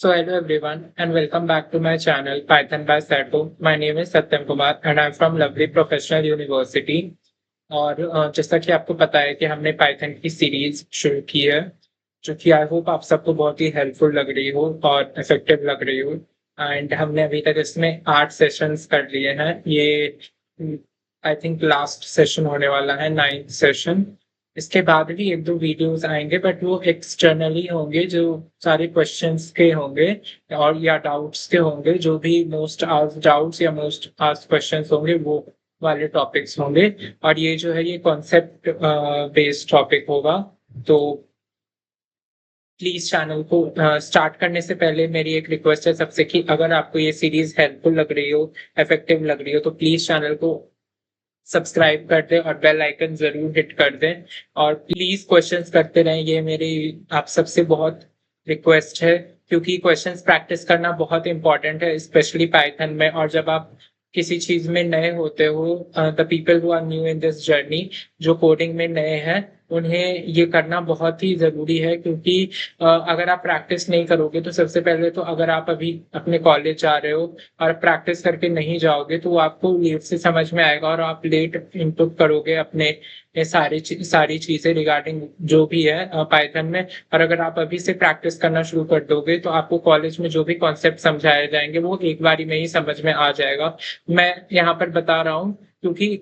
So hello everyone and welcome back to my channel Python by Sato. My name is Satyam Kumar and I'm from Lovely Professional University. और जैसा कि आपको पता है कि हमने पाइथन की सीरीज शुरू की है जो कि आई होप आप सबको बहुत ही हेल्पफुल लग रही हो और इफेक्टिव लग रही हो। एंड हमने अभी तक इसमें 8 सेशंस कर लिए हैं। ये आई थिंक लास्ट सेशन होने वाला है, 9th सेशन। इसके बाद भी एक दो वीडियोस आएंगे बट वो एक्सटर्नली होंगे, जो सारे क्वेश्चंस के होंगे और या डाउट्स के होंगे। जो भी मोस्ट आस्क्ड डाउट्स या मोस्ट आस्क्ड क्वेश्चंस होंगे वो वाले टॉपिक्स होंगे। और ये जो है ये कॉन्सेप्ट बेस्ड टॉपिक होगा। तो प्लीज चैनल को स्टार्ट करने से पहले मेरी एक रिक्वेस्ट है सबसे कि अगर आपको ये सीरीज हेल्पफुल लग रही हो, इफेक्टिव लग रही हो, तो प्लीज चैनल को सब्सक्राइब कर दें और बेल आइकन जरूर हिट कर दें। और प्लीज क्वेश्चंस करते रहें, ये मेरी आप सबसे बहुत रिक्वेस्ट है, क्योंकि क्वेश्चंस प्रैक्टिस करना बहुत इंपॉर्टेंट है स्पेशली पाइथन में। और जब आप किसी चीज में नए होते हो, the people who are new in this journey, जो कोडिंग में नए हैं, उन्हें ये करना बहुत ही जरूरी है। क्योंकि अगर आप प्रैक्टिस नहीं करोगे तो सबसे पहले तो अगर आप अभी अपने कॉलेज जा रहे हो और प्रैक्टिस करके नहीं जाओगे तो आपको लेट से समझ में आएगा और आप लेट इनपुट करोगे अपने ये सारी चीजें रिगार्डिंग जो भी है पाइथन में। और अगर आप अभी से प्रैक्टिस करना शुरू कर दोगे तो आपको कॉलेज में जो भी कॉन्सेप्ट समझाए जाएंगे वो एक बारी में ही समझ में आ जाएगा। मैं यहाँ पर बता रहा हूँ क्योंकि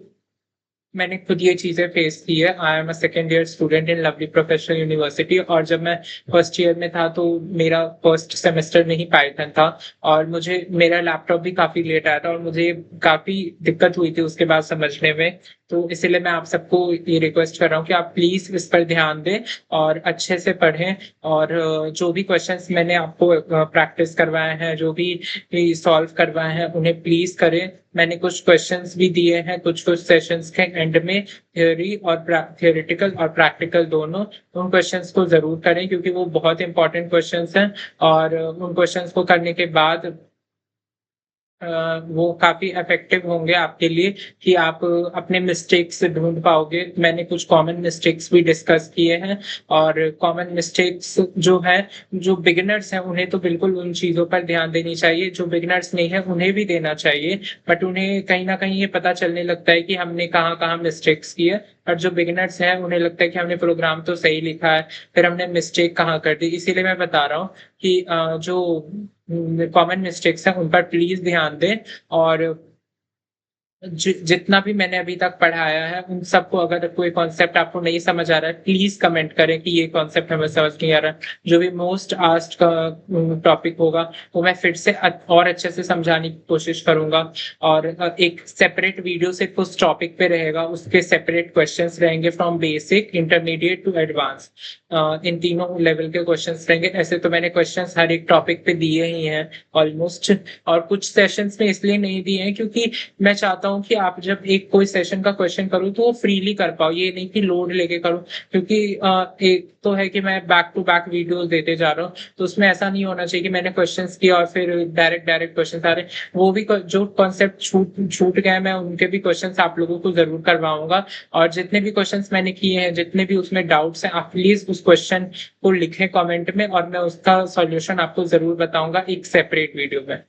मैंने खुद ये चीजें फेस की है। I am a second year student in lovely professional university, और जब मैं फर्स्ट ईयर में था तो मेरा फर्स्ट सेमेस्टर में ही पाइथन था और मुझे मेरा लैपटॉप भी काफी लेट आया था और मुझे काफी दिक्कत हुई थी उसके बाद समझने में। तो इसीलिए मैं आप सबको ये रिक्वेस्ट कर रहा हूँ कि आप प्लीज इस पर ध्यान दें और अच्छे से पढ़ें। और जो भी क्वेश्चंस मैंने आपको प्रैक्टिस करवाए हैं, जो भी सॉल्व करवाए हैं, उन्हें प्लीज करें। मैंने कुछ क्वेश्चंस भी दिए हैं कुछ कुछ सेशंस के एंड में, थियोरिटिकल और प्रैक्टिकल दोनों। उन क्वेश्चंस को जरूर करें क्योंकि वो बहुत इंपॉर्टेंट क्वेश्चंस हैं। और उन क्वेश्चंस को करने के बाद वो काफी इफेक्टिव होंगे आपके लिए कि आप अपने मिस्टेक्स ढूंढ पाओगे। मैंने कुछ कॉमन मिस्टेक्स भी डिस्कस किए हैं। और कॉमन मिस्टेक्स जो है, जो बिगिनर्स हैं उन्हें तो बिल्कुल उन चीजों पर ध्यान देनी चाहिए, जो बिगिनर्स नहीं है उन्हें भी देना चाहिए। बट उन्हें कहीं ना कहीं ये पता चलने लगता है कि हमने कहाँ कहाँ मिस्टेक्स की है। और जो बिगिनर्स हैं उन्हें लगता है कि हमने प्रोग्राम तो सही लिखा है, फिर हमने मिस्टेक कहाँ कर दी। इसीलिए मैं बता रहा हूँ कि जो कॉमन मिस्टेक्स हैं उन पर प्लीज ध्यान दें। और जितना भी मैंने अभी तक पढ़ाया है उन सबको, अगर कोई कॉन्सेप्ट आपको नहीं समझ आ रहा है प्लीज कमेंट करें कि ये कॉन्सेप्ट हमें समझ नहीं आ रहा है। जो भी मोस्ट आस्क्ड का टॉपिक होगा वो मैं फिर से और अच्छे से समझाने की कोशिश करूंगा। और एक सेपरेट वीडियो सिर्फ उस टॉपिक पे रहेगा, उसके सेपरेट क्वेश्चंस रहेंगे from basic, intermediate to advance. इन तीनों लेवल के क्वेश्चंस रहेंगे। ऐसे तो मैंने क्वेश्चंस हर एक टॉपिक पे दिए ही हैं ऑलमोस्ट। और कुछ सेशंस में इसलिए नहीं दिए हैं क्योंकि मैं चाहता हूँ कि आप जब एक कोई सेशन का क्वेश्चन करो तो वो फ्रीली कर पाओ, ये नहीं कि लोड लेके करो। क्योंकि एक तो है कि मैं बैक टू बैक वीडियोस देते जा रहा हूँ, तो उसमें ऐसा नहीं होना चाहिए कि मैंने क्वेश्चंस किया और फिर डायरेक्ट डायरेक्ट क्वेश्चन आ रहे हैं। वो भी जो कॉन्सेप्ट छूट छूट गए मैं उनके भी क्वेश्चंस आप लोगों को जरूर करवाऊंगा। और जितने भी क्वेश्चंस मैंने किए हैं, जितने भी उसमें डाउट्स हैं, आप प्लीज उस क्वेश्चन को लिखें कमेंट में और मैं उसका सॉल्यूशन आपको जरूर बताऊंगा एक सेपरेट वीडियो में।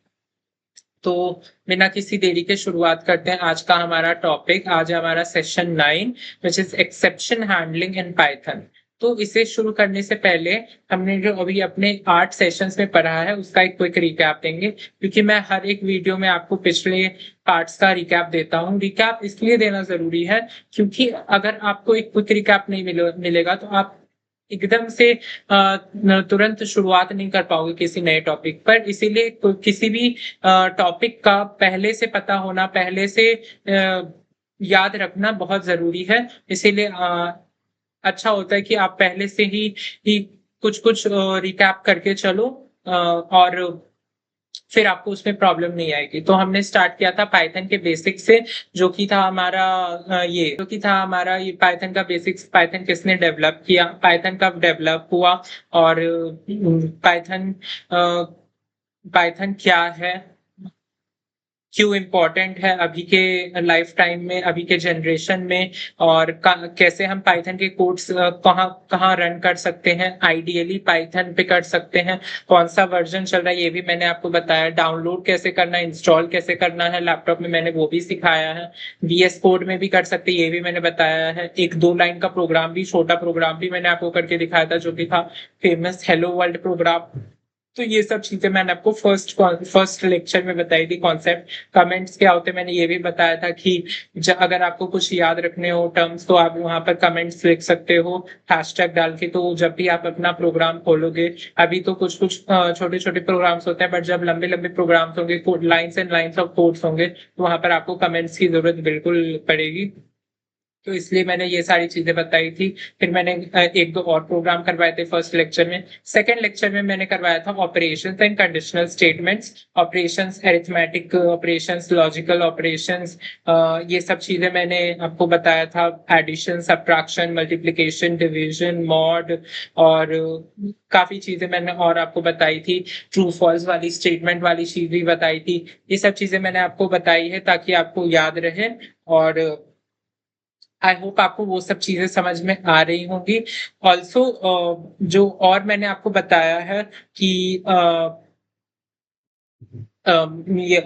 तो बिना किसी देरी के शुरुआत करते हैं आज का हमारा टॉपिक। आज है हमारा session 9 which is exception handling in Python. तो इसे शुरू करने से पहले हमने जो अभी अपने 8 सेशंस में पढ़ा है उसका एक क्विक रिकैप देंगे, क्योंकि मैं हर एक वीडियो में आपको पिछले पार्ट्स का रिकैप देता हूँ। रिकैप इसलिए देना जरूरी है क्योंकि अगर आपको एक क्विक रिकैप नहीं मिलेगा तो आप एकदम से तुरंत शुरुआत नहीं कर पाओगे किसी नए टॉपिक पर। इसीलिए किसी भी टॉपिक का पहले से पता होना, पहले से याद रखना बहुत जरूरी है। इसीलिए अच्छा होता है कि आप पहले से ही कुछ कुछ रिकैप करके चलो और फिर आपको उसमें प्रॉब्लम नहीं आएगी। तो हमने स्टार्ट किया था पाइथन के बेसिक्स से, जो कि था हमारा ये पाइथन का बेसिक्स। पाइथन किसने डेवलप किया, पाइथन कब डेवलप हुआ, और पाइथन पाइथन क्या है, क्यों इम्पोर्टेंट है अभी के लाइफ टाइम में, अभी के जनरेशन में, और कैसे हम पाइथन के कोड्स कहाँ कहाँ रन कर सकते हैं, आइडियली पाइथन पे कर सकते हैं, कौन सा वर्जन चल रहा है ये भी मैंने आपको बताया, डाउनलोड कैसे करना है, इंस्टॉल कैसे करना है लैपटॉप में मैंने वो भी सिखाया है, VS कोड में भी कर सकते हैं ये भी मैंने बताया है, एक 2 लाइन का प्रोग्राम भी, छोटा प्रोग्राम भी मैंने आपको करके दिखाया था जो कि था फेमस हेलो वर्ल्ड प्रोग्राम। तो ये सब चीजें मैंने आपको फर्स्ट लेक्चर में बताई थी कॉन्सेप्ट। कमेंट्स क्या होते हैं मैंने ये भी बताया था कि अगर आपको कुछ याद रखने हो टर्म्स तो आप वहां पर कमेंट्स लिख सकते हो हैशटैग डाल के, तो जब भी आप अपना प्रोग्राम खोलोगे, अभी तो कुछ कुछ छोटे छोटे प्रोग्राम्स होते हैं, बट जब लंबे लंबे प्रोग्राम्स होंगे, lines and lines of codes होंगे, तो वहां पर आपको कमेंट्स की जरूरत बिल्कुल पड़ेगी। तो इसलिए मैंने ये सारी चीजें बताई थी। फिर मैंने एक दो और प्रोग्राम करवाए थे फर्स्ट लेक्चर में। सेकंड लेक्चर में मैंने करवाया था operations and conditional statements, operations, arithmetic operations, logical operations, ये सब चीजें मैंने आपको बताया था। Addition, subtraction, multiplication, division, mod, और काफी चीजें मैंने और आपको बताई थी। ट्रू फॉल्स वाली स्टेटमेंट वाली चीज भी बताई थी। ये सब चीजें मैंने आपको बताई है ताकि आपको याद रहे, और आई होप आपको वो सब चीजें समझ में आ रही होंगी। ऑल्सो जो और मैंने आपको बताया है कि ये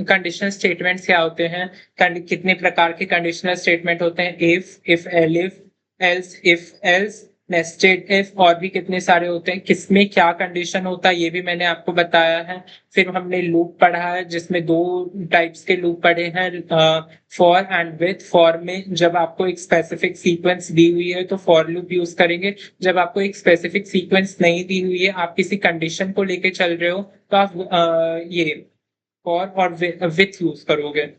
कंडीशनल स्टेटमेंट्स क्या होते हैं, कितने प्रकार के कंडीशनल स्टेटमेंट होते हैं, if elif, else if else, nested if, और भी कितने सारे होते हैं, किसमें क्या कंडीशन होता है ये भी मैंने आपको बताया है। फिर हमने लूप पढ़ा है जिसमें 2 टाइप्स के लूप पढ़े हैं, फॉर एंड विथ। फॉर में जब आपको एक स्पेसिफिक सीक्वेंस दी हुई है तो फॉर लूप यूज करेंगे, जब आपको एक स्पेसिफिक सीक्वेंस नहीं दी हुई है, आप किसी कंडीशन को लेके चल रहे हो, तो आप ये फॉर और विथ यूज करोगे।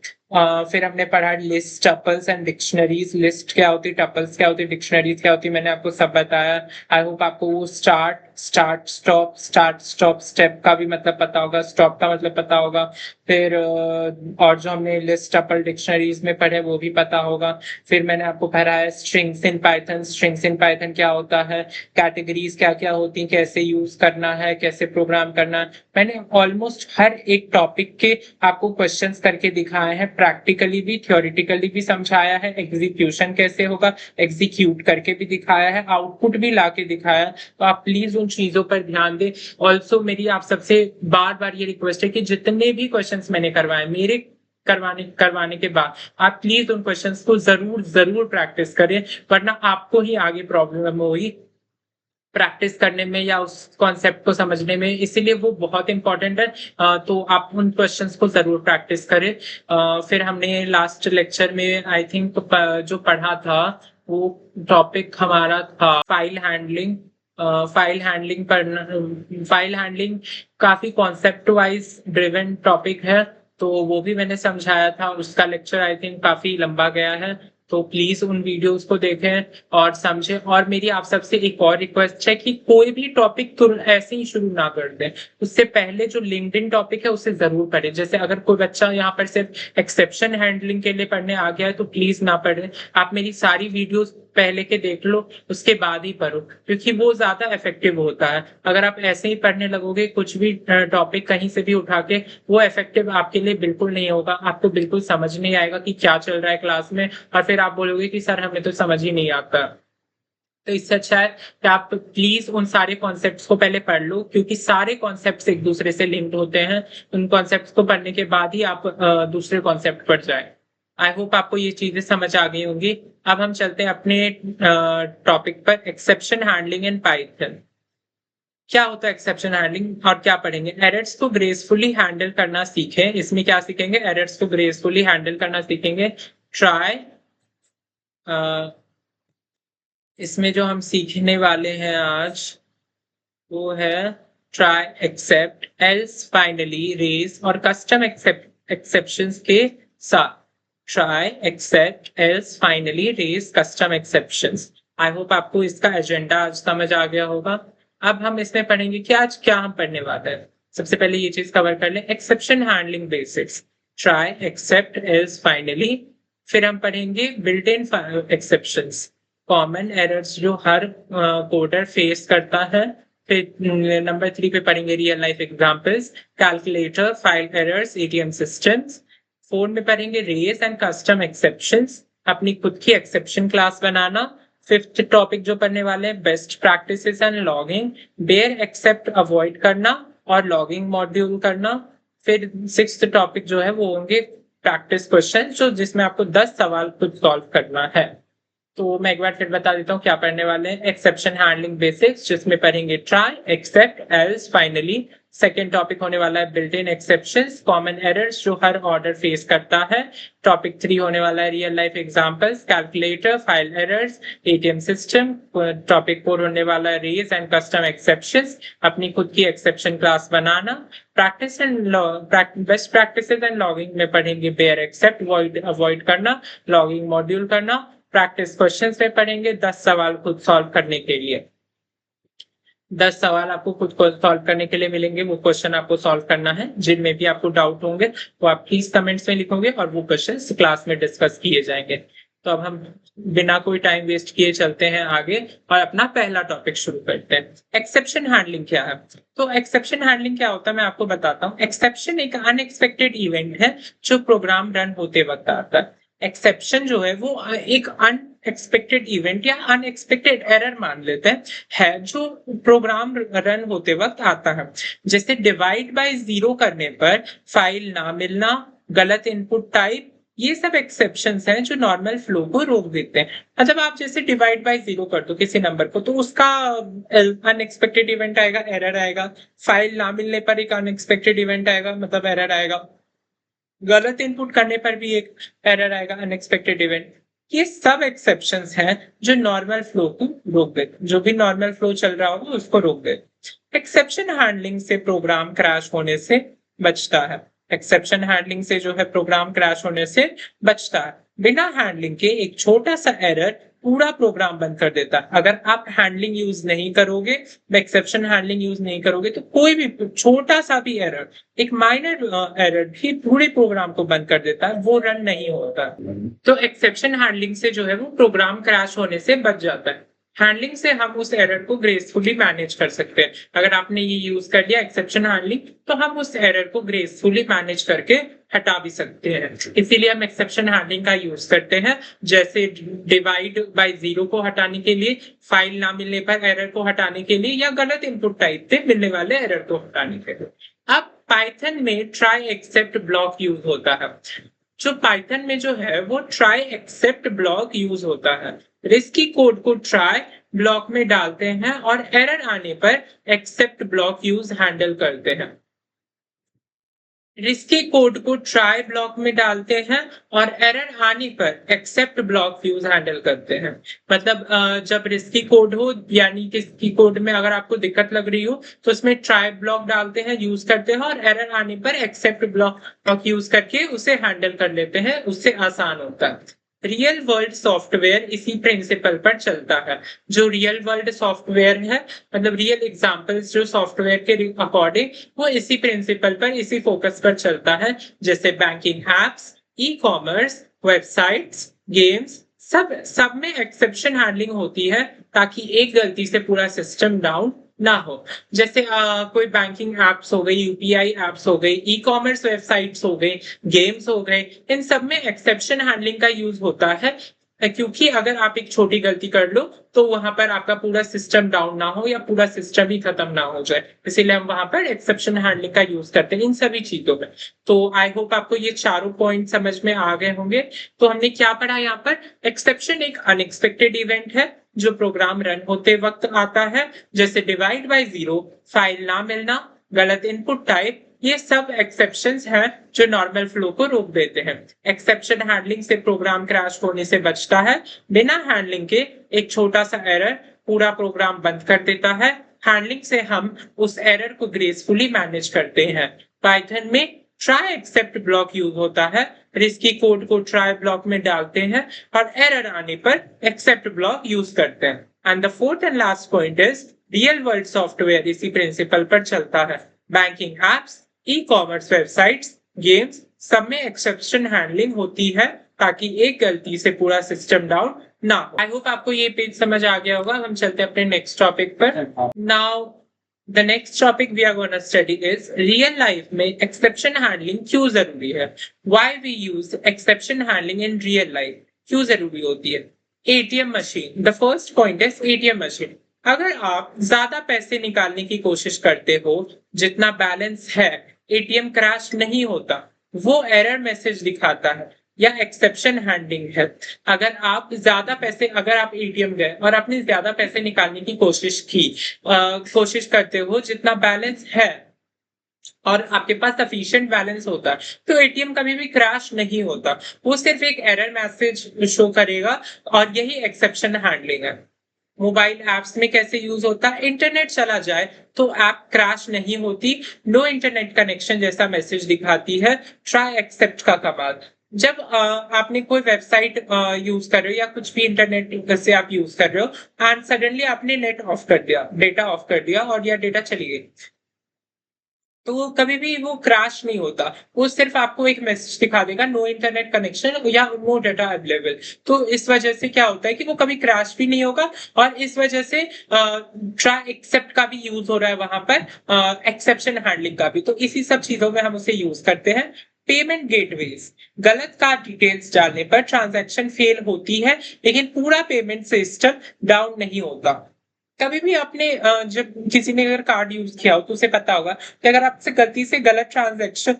फिर हमने पढ़ा list, tuples and dictionaries. List क्या होती है, टपल्स क्या होती है, डिक्शनरीज क्या होती है, मैंने आपको सब बताया। आई होप आपको वो स्टार्ट स्टॉप स्टेप का भी मतलब पता होगा, स्टॉप का मतलब पता होगा। फिर और जो हमने लिस्ट, टपल, डिक्शनरीज में पढ़े वो भी पता होगा। फिर मैंने आपको पढ़ाया strings in Python. Strings in Python क्या होता है, कैटेगरीज क्या क्या होती हैं, कैसे यूज करना है, कैसे प्रोग्राम करना है। मैंने ऑलमोस्ट हर एक टॉपिक के आपको क्वेश्चंस करके दिखाए हैं, प्रैक्टिकली भी, थ्योरेटिकली भी समझाया है, एग्जीक्यूशन कैसे होगा एग्जीक्यूट करके भी दिखाया है, आउटपुट भी ला के दिखाया है। तो आप प्लीज उन चीजों पर ध्यान दें। ऑल्सो मेरी आप सबसे बार बार ये रिक्वेस्ट है कि जितने भी क्वेश्चंस मैंने करवाए मेरे करवाने के बाद आप प्लीज उन क्वेश्चंस को जरूर जरूर प्रैक्टिस करें, वरना आपको ही आगे प्रॉब्लम होगी प्रैक्टिस करने में या उस कॉन्सेप्ट को समझने में, इसीलिए वो बहुत इंपॉर्टेंट है। तो आप उन क्वेश्चंस को जरूर प्रैक्टिस करें। फिर हमने लास्ट लेक्चर में आई थिंक जो पढ़ा था वो टॉपिक हमारा था फाइल हैंडलिंग। फाइल हैंडलिंग काफी कॉन्सेप्ट वाइज ड्रिवन टॉपिक है, तो वो भी मैंने समझाया था। उसका लेक्चर आई थिंक काफी लंबा गया है, तो प्लीज उन वीडियोस को देखें और समझें। और मेरी आप सबसे एक और रिक्वेस्ट है कि कोई भी टॉपिक तुरंत ऐसे ही शुरू ना कर दें, उससे पहले जो लिंक्डइन टॉपिक है उसे जरूर पढ़ें। जैसे अगर कोई बच्चा यहाँ पर सिर्फ एक्सेप्शन हैंडलिंग के लिए पढ़ने आ गया है तो प्लीज ना पढ़े, आप मेरी सारी वीडियोस पहले के देख लो उसके बाद ही पढ़ो, क्योंकि वो ज्यादा इफेक्टिव होता है। अगर आप ऐसे ही पढ़ने लगोगे कुछ भी टॉपिक कहीं से भी उठा के, वो इफेक्टिव आपके लिए बिल्कुल नहीं होगा, आपको बिल्कुल समझ नहीं आएगा कि क्या चल रहा है क्लास में, और फिर आप बोलोगे कि सर हमें तो समझ ही नहीं आता। तो इससे अच्छा है कि आप प्लीज उन सारे कॉन्सेप्ट्स को पहले पढ़ लो, क्योंकि सारे कॉन्सेप्ट्स एक दूसरे से लिंक्ड होते हैं। उन कॉन्सेप्ट्स को पढ़ने के बाद ही आप दूसरे कॉन्सेप्ट पर जाए। आई होप आपको ये चीजें समझ आ गई होंगी। अब हम चलते हैं अपने टॉपिक पर, एक्सेप्शन हैंडलिंग इन पाइथन। क्या होता है एक्सेप्शन हैंडलिंग और क्या पढ़ेंगे, एरर्स को ग्रेसफुली हैंडल करना सीखें। इसमें क्या सीखेंगे, एरर्स को ग्रेसफुली हैंडल करना सीखेंगे। ट्राई, इसमें जो हम सीखने वाले हैं आज वो है try, except, else, finally, raise और कस्टम एक्सेप्शंस के साथ। Try, except, else, finally, raise, custom exceptions. I hope आपको इसका एजेंडा आज समझ आ गया होगा। अब हम इसमें पढ़ेंगे कि आज क्या हम पढ़ने वाले हैं। सबसे पहले ये चीज कवर कर लें, exception handling basics. Try, except, else, finally. फिर हम पढ़ेंगे built in exceptions, common errors जो हर कोडर फेस करता है। फिर नंबर 3 पे पढ़ेंगे real life examples, calculator, file errors, ATM systems. 4 में पढ़ेंगे रेस एंड कस्टम एक्सेप्शंस, अपनी खुद की एक्सेप्शन क्लास बनाना। 5th टॉपिक जो पढ़ने वाले हैं best practices and logging, bare except avoid करना और लॉगिंग मॉड्यूल करना। फिर 6th टॉपिक जो है वो होंगे प्रैक्टिस क्वेश्चन, जो जिसमें आपको 10 सवाल खुद सॉल्व करना है। तो मैं एक बार फिर बता देता हूँ क्या पढ़ने वाले हैं। एक्सेप्शन हैंडलिंग बेसिक्स, जिसमें पढ़ेंगे try, except, else, finally. Second topic होने वाला है built in exceptions, common errors जो हर ऑर्डर फेस करता है। टॉपिक 3 होने वाला है real life examples, calculator, file errors, ATM system. Topic 4 होने वाला है रेज एंड कस्टम एक्सेप्शंस, अपनी खुद की exception class banana. Practice and best practices and logging में पढ़ेंगे बेयर एक्सेप्ट अवॉइड करना, लॉगिंग मॉड्यूल करना। प्रैक्टिस क्वेश्चंस में पढ़ेंगे 10 सवाल खुद सॉल्व करने के लिए। 10 सवाल आपको खुद को सॉल्व करने के लिए मिलेंगे, वो क्वेश्चन आपको सॉल्व करना है। जिनमें भी आपको डाउट होंगे वो आप प्लीज कमेंट्स में लिखोगे और वो क्वेश्चंस क्लास में डिस्कस किए जाएंगे। तो अब हम बिना कोई टाइम वेस्ट किए चलते हैं आगे और अपना पहला टॉपिक शुरू करते हैं। एक्सेप्शन हैंडलिंग क्या है? तो एक्सेप्शन हैंडलिंग क्या होता है मैं आपको बताता हूँ। एक्सेप्शन एक अनएक्सपेक्टेड इवेंट है जो प्रोग्राम रन होते वक्त आता है। एक्सेप्शन जो है वो एक अनएक्सपेक्टेड इवेंट या अनएक्सपेक्टेड एरर मान लेते हैं, है जो प्रोग्राम रन होते वक्त आता है। जैसे डिवाइड बाय जीरो करने पर फाइल ना मिलना, गलत इनपुट टाइप, ये सब एक्सेप्शंस हैं जो नॉर्मल फ्लो को रोक देते हैं। मतलब आप जैसे डिवाइड बाय जीरो कर दो किसी नंबर को तो उसका अनएक्सपेक्टेड इवेंट आएगा, एरर आएगा। फाइल ना मिलने पर एक अनएक्सपेक्टेड इवेंट आएगा, मतलब एरर आएगा। गलत इनपुट करने पर भी एक एरर आएगा, अनएक्सपेक्टेड इवेंट। ये सब एक्सेप्शंस हैं जो नॉर्मल फ्लो को रोक देते, जो भी नॉर्मल फ्लो चल रहा होगा उसको रोक देते। एक्सेप्शन हैंडलिंग से प्रोग्राम क्रैश होने से बचता है। एक्सेप्शन हैंडलिंग से जो है प्रोग्राम क्रैश होने से बचता है। बिना हैंडलिंग के एक छोटा सा एरर पूरा प्रोग्राम बंद कर देता है। अगर आप हैंडलिंग यूज नहीं करोगे, एक्सेप्शन हैंडलिंग यूज नहीं करोगे तो कोई भी छोटा सा भी एरर, एक माइनर एरर भी पूरे प्रोग्राम को बंद कर देता है, वो रन नहीं होता। तो एक्सेप्शन हैंडलिंग से जो है वो प्रोग्राम क्रैश होने से बच जाता है। हैंडलिंग से हम उस एरर को ग्रेसफुली मैनेज कर सकते हैं। अगर आपने ये यूज कर लिया एक्सेप्शन हैंडलिंग तो हम उस एरर को ग्रेसफुली मैनेज करके हटा भी सकते हैं। इसीलिए हम एक्सेप्शन हैंडलिंग का यूज करते हैं। जैसे डिवाइड बाय जीरो को हटाने के लिए, फाइल ना मिलने पर एरर को हटाने के लिए, या गलत इनपुट टाइप से मिलने वाले एरर को हटाने के लिए। अब पाइथन में ट्राई एक्सेप्ट ब्लॉक यूज होता है। जो पाइथन में जो है वो ट्राई एक्सेप्ट ब्लॉक यूज होता है। रिस्की कोड को ट्राई ब्लॉक में डालते हैं और एरर आने पर एक्सेप्ट ब्लॉक यूज हैंडल करते हैं। रिस्की कोड को ट्राई ब्लॉक में डालते हैं और एरर आने पर एक्सेप्ट ब्लॉक यूज हैंडल करते हैं। मतलब जब रिस्की कोड हो, यानी कि कोड में अगर आपको दिक्कत लग रही हो तो उसमें ट्राई ब्लॉक डालते हैं, यूज करते हैं और एरर आने पर एक्सेप्ट ब्लॉक यूज करके उसे हैंडल कर लेते हैं, उससे आसान होता है। रियल वर्ल्ड सॉफ्टवेयर इसी प्रिंसिपल पर चलता है। जो रियल वर्ल्ड सॉफ्टवेयर है, मतलब रियल एग्जांपल्स जो सॉफ्टवेयर के अकॉर्डिंग, वो इसी प्रिंसिपल पर, इसी फोकस पर चलता है। जैसे banking apps, e commerce, websites, games, सब में एक्सेप्शन हैंडलिंग होती है ताकि एक गलती से पूरा सिस्टम डाउन ना हो। जैसे कोई बैंकिंग एप्स हो गई, यूपीआई एप्स हो गई, ई कॉमर्स वेबसाइट्स हो गई, गेम्स हो गए, इन सब में एक्सेप्शन हैंडलिंग का यूज होता है। क्योंकि अगर आप एक छोटी गलती कर लो तो वहां पर आपका पूरा सिस्टम डाउन ना हो या पूरा सिस्टम ही खत्म ना हो जाए, इसीलिए हम वहां पर एक्सेप्शन हैंडलिंग का यूज करते हैं इन सभी चीजों में। तो आई होप आपको ये चारों पॉइंट समझ में आ गए होंगे। तो हमने क्या पढ़ा यहाँ पर? एक्सेप्शन एक अनएक्सपेक्टेड इवेंट है जो प्रोग्राम रन होते वक्त आता है। जैसे डिवाइड बाय जीरो, फाइल ना मिलना, गलत इनपुट टाइप, ये सब एक्सेप्शंस हैं जो नॉर्मल फ्लो को रोक देते हैं। एक्सेप्शन हैंडलिंग से प्रोग्राम क्रैश होने से बचता है। बिना हैंडलिंग के एक छोटा सा एरर पूरा प्रोग्राम बंद कर देता है। हैंडलिंग से हम उस एरर को ग्रेसफुली मैनेज करते हैं। पाइथन में ट्राई एक्सेप्ट ब्लॉक यूज होता है। रिस्की कोड को ट्राई ब्लॉक में डालते हैं और एरर आने पर एक्सेप्ट ब्लॉक यूज करते हैं। And the fourth and last point is real world software इसी प्रिंसिपल पर चलता है। Banking apps, e commerce websites, games, सब में एक्सेप्शन हैंडलिंग होती है ताकि एक गलती से पूरा सिस्टम डाउन ना हो। आई होप आपको ये पेज समझ आ गया होगा। हम चलते हैं अपने नेक्स्ट टॉपिक पर। Now The next topic we are going to study is real life में exception handling क्यों जरूरी है? Why we use exception handling in real life? क्यों जरूरी होती है? ATM machine. The first point is ATM machine. अगर आप ज्यादा पैसे निकालने की कोशिश करते हो जितना बैलेंस है, एटीएम क्रैश नहीं होता, वो एरर मैसेज दिखाता है या एक्सेप्शन हैंडलिंग है। अगर आप एटीएम गए और आपने ज्यादा पैसे निकालने की कोशिश करते हो जितना बैलेंस है और आपके पास सफिशिएंट बैलेंस होता है, तो एटीएम कभी भी क्रैश नहीं होता, वो सिर्फ एक एरर मैसेज शो करेगा और यही एक्सेप्शन हैंडलिंग है। मोबाइल एप्स में कैसे यूज होता है? इंटरनेट चला जाए तो ऐप क्रैश नहीं होती, नो इंटरनेट कनेक्शन जैसा मैसेज दिखाती है, ट्राई एक्सेप्ट का कमाल। जब आपने कोई वेबसाइट यूज कर रहे हो या कुछ भी इंटरनेट से आप यूज कर रहे हो एंड सडनली आपने नेट ऑफ कर दिया, डेटा ऑफ कर दिया और या डेटा चली गई, तो कभी भी वो क्रैश नहीं होता, वो सिर्फ आपको एक मैसेज दिखा देगा नो इंटरनेट कनेक्शन या नो डाटा अवेलेबल। तो इस वजह से क्या होता है कि वो कभी क्रैश भी नहीं होगा और इस वजह से ट्राई एक्सेप्ट का भी यूज हो रहा है वहां पर, एक्सेप्शन हैंडलिंग का भी। तो इसी सब चीजों में हम उसे यूज करते हैं। पेमेंट गेटवेज, गलत कार्ड डिटेल्स डालने पर ट्रांजैक्शन फेल होती है लेकिन पूरा पेमेंट सिस्टम डाउन नहीं होता। कभी भी आपने जब किसी ने अगर कार्ड यूज किया हो तो उसे पता होगा कि अगर आपसे गलती से गलत ट्रांजैक्शन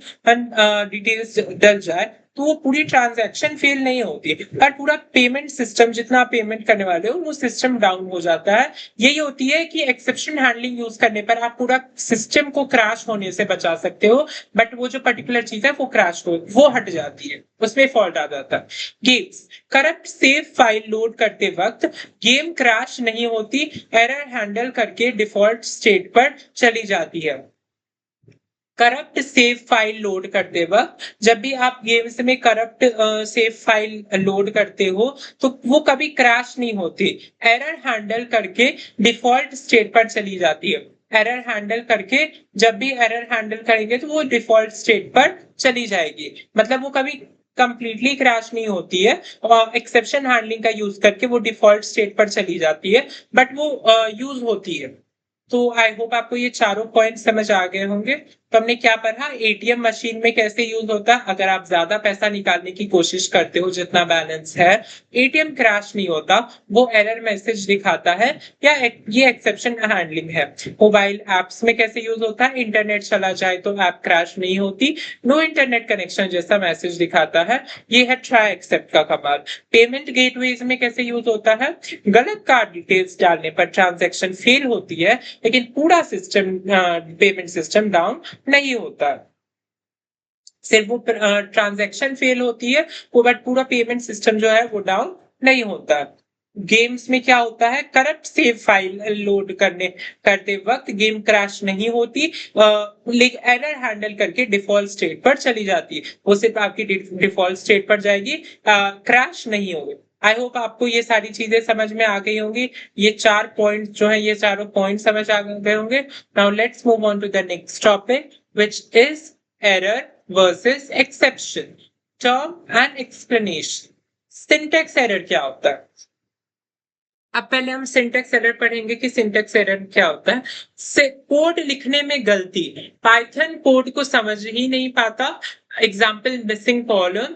डिटेल्स डल जाए तो वो पूरी ट्रांजैक्शन फेल नहीं होती, पर पूरा पेमेंट सिस्टम जितना आप पेमेंट करने वाले हो वो सिस्टम डाउन हो जाता है। यही होती है कि एक्सेप्शन हैंडलिंग यूज करने पर आप पूरा सिस्टम को क्रैश होने से बचा सकते हो, बट वो जो पर्टिकुलर चीज है वो क्रैश हो वो हट जाती है, उसमें फॉल्ट आ जाता है। Games, corrupt save file load करते वक्त गेम क्रैश नहीं होती, एरर हैंडल करके डिफॉल्ट स्टेट पर चली जाती है। करप्ट सेव फाइल लोड करते वक्त जब भी आप गेम्स में करप्ट सेव फाइल लोड करते हो तो वो कभी क्रैश नहीं होती, एरर हैंडल करके डिफॉल्ट स्टेट पर चली जाती है। एरर हैंडल करके जब भी एरर हैंडल करेंगे तो वो डिफॉल्ट स्टेट पर चली जाएगी, मतलब वो कभी कंप्लीटली क्रैश नहीं होती है और एक्सेप्शन हैंडलिंग का यूज करके वो डिफॉल्ट स्टेट पर चली जाती है, बट वो यूज होती है। तो आई होप आपको ये चारों पॉइंट समझ आ गए होंगे। तो हमने क्या पढ़ा, एटीएम मशीन में कैसे यूज होता है, अगर आप ज्यादा पैसा निकालने की कोशिश करते हो जितना बैलेंस है, एटीएम क्रैश नहीं होता, वो एरर मैसेज दिखाता है या ये एक्सेप्शन हैंडलिंग है। मोबाइल एप्स में कैसे यूज होता है, इंटरनेट चला जाए तो ऐप क्रैश नहीं होती, नो इंटरनेट कनेक्शन जैसा मैसेज दिखाता है, ये है ट्राई एक्सेप्ट का कमाल। पेमेंट गेटवेज में कैसे यूज होता है, गलत कार्ड डिटेल्स डालने पर ट्रांजैक्शन फेल होती है लेकिन पूरा सिस्टम पेमेंट सिस्टम डाउन नहीं होता, सिर्फ वो ट्रांजैक्शन फेल होती है वो, बट पूरा पेमेंट सिस्टम जो है वो डाउन नहीं होता। गेम्स में क्या होता है, करप्ट सेव फाइल लोड करते वक्त गेम क्रैश नहीं होती, लेकिन एरर हैंडल करके डिफॉल्ट स्टेट पर चली जाती है, वो सिर्फ आपकी डिफॉल्ट स्टेट पर जाएगी, क्रैश नहीं होगी। आई होप आपको ये सारी चीजें समझ में आ गई होंगी, ये चार पॉइंट जो है ये चारों पॉइंट समझ आ गए होंगे। Now let's move on to the next topic which is error versus exception, term and explanation. Syntax error क्या होता है? अब पहले हम सिंटैक्स एरर पढ़ेंगे कि सिंटैक्स एरर क्या होता है। कोड लिखने में गलती, पाइथन कोड को समझ ही नहीं पाता, एग्जाम्पल मिसिंग कॉलम,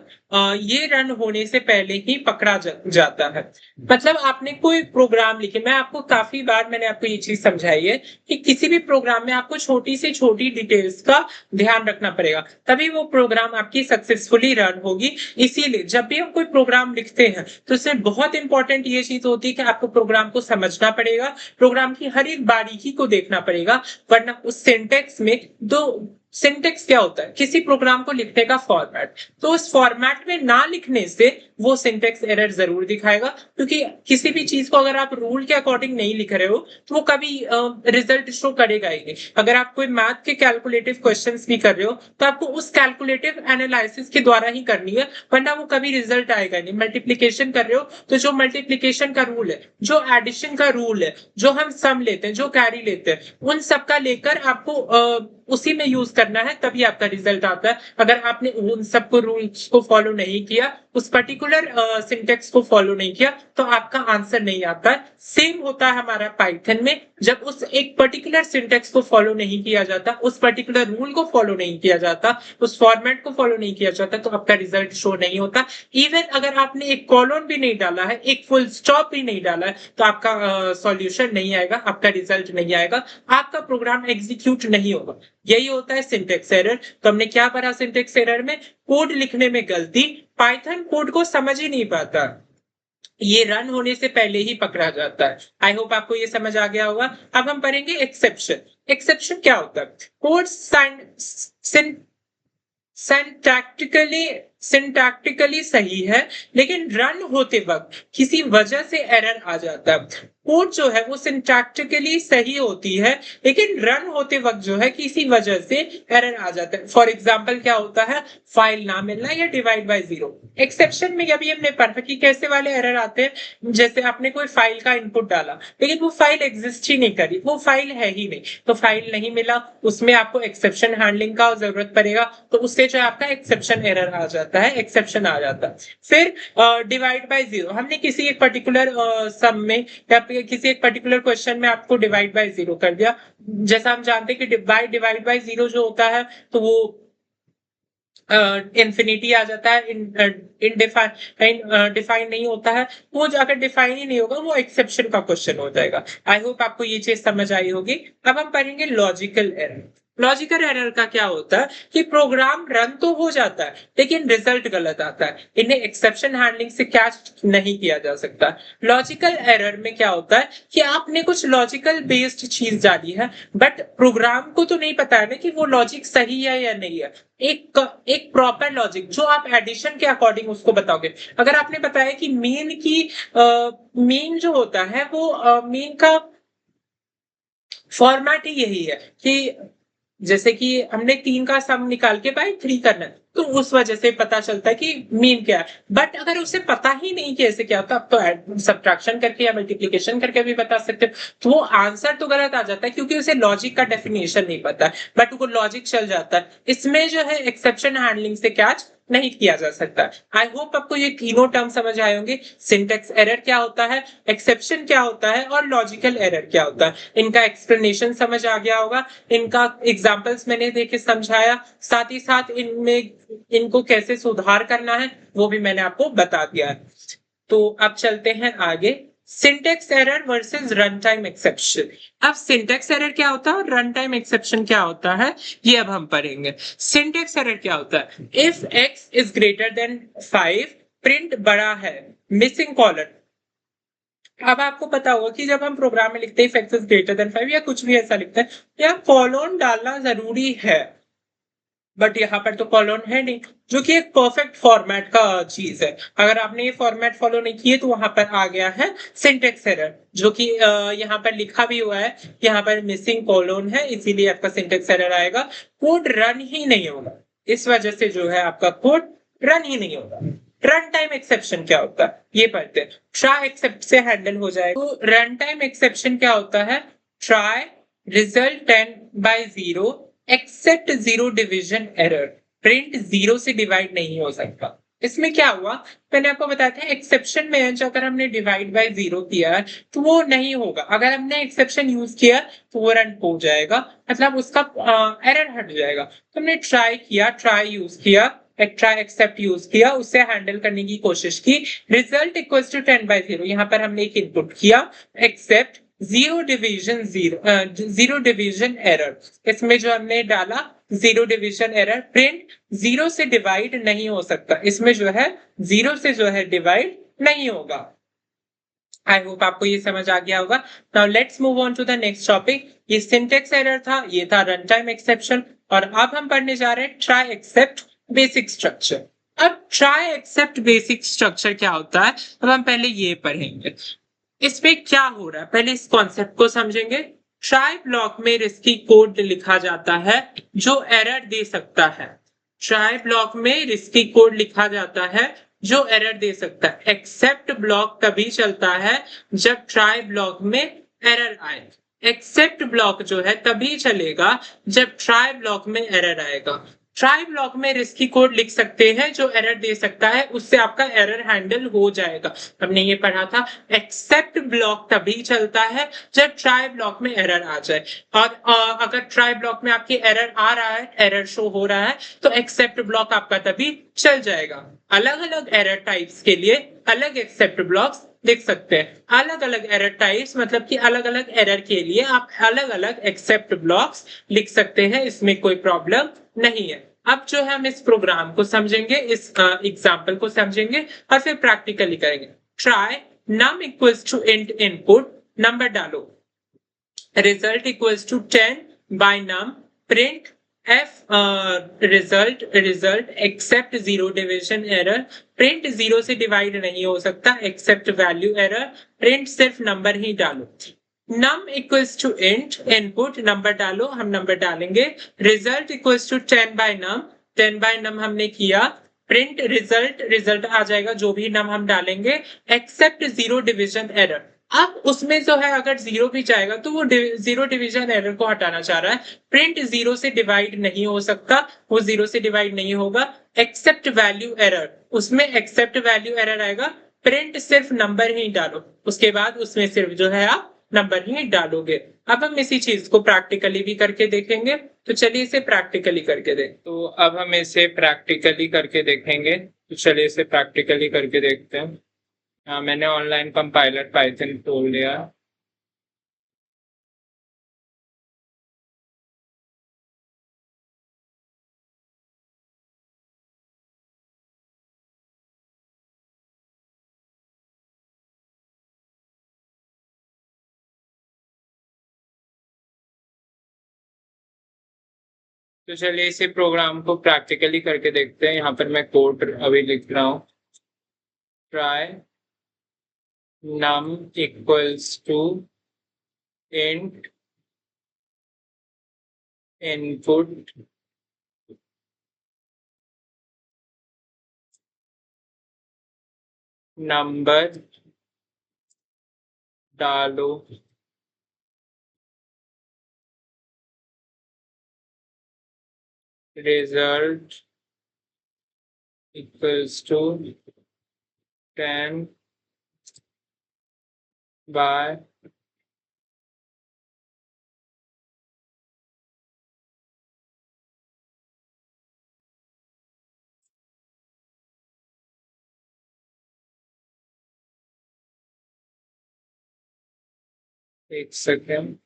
ये रन होने से पहले ही पकड़ा जाता है। मतलब आपने कोई प्रोग्राम लिखे, मैं आपको काफी बार मैंने आपको ये चीज समझाई है कि किसी भी प्रोग्राम में आपको छोटी से छोटी डिटेल्स का ध्यान रखना पड़ेगा, तभी वो प्रोग्राम आपकी सक्सेसफुली रन होगी। इसीलिए जब भी हम कोई प्रोग्राम लिखते हैं तो इसमें बहुत इंपॉर्टेंट ये चीज होती है कि आपको प्रोग्राम को समझना पड़ेगा, प्रोग्राम की हर एक बारीकी को देखना पड़ेगा, वरना उस सिंटैक्स में सिंटैक्स क्या होता है, किसी प्रोग्राम को लिखने का फॉर्मेट, तो उस फॉर्मेट में ना लिखने से वो सिंटैक्स एरर जरूर दिखाएगा, क्योंकि किसी भी चीज को अगर आप रूल के अकॉर्डिंग नहीं लिख रहे हो तो वो कभी रिजल्ट शो करेगा ही नहीं। अगर आप कोई मैथ के कैलकुलेटिव क्वेश्चंस भी कर रहे हो तो आपको उस कैलकुलेटिव एनालिसिस के द्वारा ही करनी है, वरना वो कभी रिजल्ट आएगा नहीं। मल्टीप्लीकेशन कर रहे हो तो जो मल्टीप्लीकेशन का रूल है, जो एडिशन का रूल है, जो हम सम लेते हैं, जो कैरी लेते हैं, उन सबका लेकर आपको उसी में यूज करना है, तभी आपका रिजल्ट आता है। अगर आपने उन सबको रूल्स को फॉलो नहीं किया उस पर्टिकुलर सिंटेक्स को फॉलो नहीं किया तो आपका आंसर नहीं आता है। सेम होता है हमारा पाइथन में, जब उस एक पर्टिकुलर सिंटेक्स को फॉलो नहीं किया जाता, उस पर्टिकुलर रूल को फॉलो नहीं किया जाता, उस फॉर्मेट को फॉलो नहीं किया जाता, तो आपका रिजल्ट शो नहीं होता। इवन अगर आपने एक कॉलन भी नहीं डाला है, एक फुल स्टॉप भी नहीं डाला है, तो आपका सॉल्यूशन नहीं आएगा, आपका रिजल्ट नहीं आएगा, आपका प्रोग्राम एग्जीक्यूट नहीं होगा। यही होता है सिंटेक्स एरर। तो हमने क्या पढ़ा सिंटेक्स एरर में? कोड लिखने में गलती, पाइथन कोड को समझ ही नहीं पाता, ये रन होने से पहले ही पकड़ा जाता है। आई होप आपको ये समझ आ गया होगा। अब हम पढ़ेंगे एक्सेप्शन। एक्सेप्शन क्या होता है? कोड सिंटैक्टिकली सही है, लेकिन रन होते वक्त किसी वजह से एरर आ जाता है। कोड जो है वो सिंटैक्टिकली सही होती है, लेकिन रन होते वक्त जो है किसी वजह से एरर आ जाता है। फॉर एग्जांपल क्या होता है? फाइल ना मिलना या डिवाइड बाय जीरो। एक्सेप्शन में अभी हमने पढ़ा कि कैसे वाले एरर आते हैं। जैसे आपने कोई फाइल का इनपुट डाला, लेकिन वो फाइल एग्जिस्ट ही नहीं करी, वो फाइल है ही नहीं, तो फाइल नहीं मिला, उसमें आपको एक्सेप्शन हैंडलिंग का जरूरत पड़ेगा, तो उससे जो आपका एक्सेप्शन एरर आ जाता है, एक्सेप्शन आ जाता है। फिर डिवाइड बाय जीरो, हमने किसी एक पर्टिकुलर सम में या किसी एक पर्टिकुलर क्वेश्चन में आपको डिवाइड बाय जीरो कर दिया। जैसा हम जानते हैं कि डिवाइड बाय जीरो जो होता है तो वो इंफिनिटी आ जाता है, डिफाइन नहीं होता है। वो अगर डिफाइन ही नहीं होगा वो एक्सेप्शन का क्वेश्चन हो जाएगा। आई होप आपको ये चीज समझ आई होगी। अब हम पढ़ेंगे लॉजिकल एरर। लॉजिकल एरर का क्या होता है कि प्रोग्राम रन तो हो जाता है, लेकिन रिजल्ट गलत आता है। इन्हें एक्सेप्शन हैंडलिंग से कैच नहीं किया जा सकता। लॉजिकल एरर में क्या होता है कि आपने कुछ लॉजिकल बेस्ड चीज डाली है, बट प्रोग्राम को तो नहीं पता है ना कि वो लॉजिक सही है या नहीं है। एक प्रॉपर लॉजिक जो आप एडिशन के अकॉर्डिंग उसको बताओगे। अगर आपने बताया कि मीन जो होता है वो मीन का फॉर्मेट ही यही है कि जैसे कि हमने 3 का सम निकाल के बाय 3 करना है, तो उस वजह से पता चलता है कि मीन क्या है। बट अगर उसे पता ही नहीं कैसे क्या होता, अब तो सब्ट्रैक्शन करके या मल्टीप्लिकेशन करके भी बता सकते हो, तो वो आंसर तो गलत आ जाता है क्योंकि उसे लॉजिक का डेफिनेशन नहीं पता है, बट वो लॉजिक चल जाता है। इसमें जो है एक्सेप्शन हैंडलिंग से कैच नहीं किया जा सकता। आई होप आपको ये तीनों टर्म समझ आए होंगे। सिंटेक्स एरर क्या होता है, एक्सेप्शन क्या होता है और लॉजिकल एरर क्या होता है। इनका एक्सप्लेनेशन समझ आ गया होगा, इनका एग्जांपल्स मैंने देके समझाया, साथ ही साथ इनमें इनको कैसे सुधार करना है वो भी मैंने आपको बता दिया है। तो अब चलते हैं आगे। Syntax error versus run time exception. अब सिंटेक्स एरर क्या होता है और रन टाइम एक्सेप्शन क्या होता है, ये अब हम पढ़ेंगे। सिंटेक्स एरर क्या होता है? If x is greater than 5, print बड़ा है, मिसिंग कॉलन। अब आपको पता होगा कि जब हम प्रोग्राम में लिखते हैं if x is greater than 5 या कुछ भी ऐसा लिखते हैं, या कॉलन डालना जरूरी है, बट यहाँ पर तो कॉलन है नहीं, जो कि एक परफेक्ट फॉर्मेट का चीज है। अगर आपने ये फॉर्मेट फॉलो नहीं किए तो वहां पर आ गया है सिंटेक्स एरर, जो कि यहाँ पर लिखा भी हुआ है, यहाँ पर मिसिंग कॉलन है, इसीलिए आपका सिंटेक्स एरर आएगा। कोड रन ही नहीं होगा, इस वजह से जो है आपका कोड रन ही नहीं होगा। रन टाइम एक्सेप्शन क्या होता है ये पढ़ते हैं। ट्राई एक्सेप्ट से हैंडल हो जाएगा। तो रन टाइम एक्सेप्शन क्या होता है? Try result 10 by 0 accept zero division error, print zero से डिवाइड नहीं हो सकता। इसमें क्या हुआ, मैंने आपको बताया था एक्सेप्शन में अगर हमने डिवाइड बाय जीरो किया है तो वो नहीं होगा। अगर हमने एक्सेप्शन यूज किया तो वो रन हो जाएगा, मतलब उसका एरर हट जाएगा। तो हमने ट्राई किया, ट्राई यूज किया, ट्राई एक्सेप्ट यूज किया, उससे हैंडल करने की कोशिश की, रिजल्ट इक्वल टू 10 by 0। यहाँ पर हमने एक इनपुट किया एक्सेप्ट जीरो डिवीजन एरर, इसमें जो हमने डाला zero division error, print zero से डिवाइड नहीं हो सकता, इसमें जो है जीरो से जो है डिवाइड नहीं होगा। आई होप आपको ये समझ आ गया होगा। Now let's move on to the next topic. ये सिंटेक्स एरर था, ये था रन टाइम एक्सेप्शन, और अब हम पढ़ने जा रहे हैं ट्राई एक्सेप्ट बेसिक स्ट्रक्चर। अब ट्राई एक्सेप्ट बेसिक स्ट्रक्चर क्या होता है, अब हम पहले ये पढ़ेंगे। इसमें क्या हो रहा है पहले इस कॉन्सेप्ट को समझेंगे। ट्राई ब्लॉक में रिस्की कोड लिखा जाता है जो एरर दे सकता है। ट्राई ब्लॉक में रिस्की कोड लिखा जाता है जो एरर दे सकता है। एक्सेप्ट ब्लॉक तभी चलता है जब ट्राई ब्लॉक में एरर आए। एक्सेप्ट ब्लॉक जो है तभी चलेगा जब ट्राई ब्लॉक में एरर आएगा। ट्राई ब्लॉक में रिस्की कोड लिख सकते हैं जो एरर दे सकता है, उससे आपका एरर हैंडल हो जाएगा। हमने ये पढ़ा था एक्सेप्ट ब्लॉक तभी चलता है जब ट्राई ब्लॉक में एरर आ जाए, और अगर ट्राई ब्लॉक में आपकी एरर आ रहा है, एरर शो हो रहा है, तो एक्सेप्ट ब्लॉक आपका तभी चल जाएगा। अलग अलग एरर टाइप्स के लिए अलग एक्सेप्ट ब्लॉक्स लिख सकते हैं। अलग अलग एरर टाइप्स मतलब कि अलग अलग एरर के लिए आप अलग अलग एक्सेप्ट ब्लॉक्स लिख सकते हैं, इसमें कोई प्रॉब्लम नहीं है। अब जो है हम इस प्रोग्राम को समझेंगे, इस एग्जाम्पल को समझेंगे और फिर प्रैक्टिकली करेंगे। Try num equals to int input, number डालो, result equals to 10 by num, print f result except zero division error, print zero से डिवाइड नहीं हो सकता, एक्सेप्ट वैल्यू एरर, प्रिंट सिर्फ नंबर ही डालो। Num equals to int input, number डालो, हम नंबर डालेंगे, result equals to 10 by num, 10 by num हमने किया, प्रिंट रिजल्ट, रिजल्ट आ जाएगा जो भी नम हम डालेंगे, एक्सेप्ट जीरो डिविजन एरर। अब उसमें जो है अगर जीरो भी जाएगा तो वो जीरो डिविजन एरर को हटाना चाह रहा है, प्रिंट जीरो से डिवाइड नहीं हो सकता, वो जीरो से डिवाइड नहीं होगा, एक्सेप्ट वैल्यू एरर, उसमें एक्सेप्ट वैल्यू एरर आएगा, प्रिंट सिर्फ नंबर ही डालो, उसके बाद उसमें सिर्फ जो है आप नंबर ही डालोगे। अब हम इसी चीज को प्रैक्टिकली भी करके देखेंगे, तो चलिए इसे प्रैक्टिकली करके देख, तो अब हम इसे प्रैक्टिकली करके देखेंगे, तो चलिए इसे प्रैक्टिकली करके देखते हैं। मैंने ऑनलाइन कंपाइलर पाइथन खोल लिया। तो चलिए इसी प्रोग्राम को प्रैक्टिकली करके देखते हैं। यहाँ पर मैं कोड अभी लिख रहा हूँ, try num equals to int input number डालो, रिजल्ट इक्वल्स टू 10 बाय एक सेकेंड।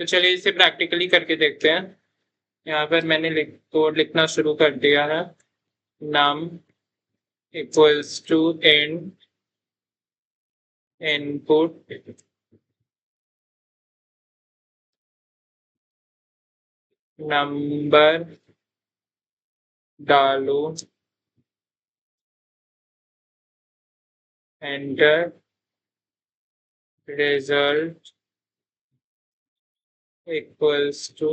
तो चलिए इसे प्रैक्टिकली करके देखते हैं। यहाँ पर मैंने कोड लिखना शुरू कर दिया है, num equals to int input number डालो, enter, result equals to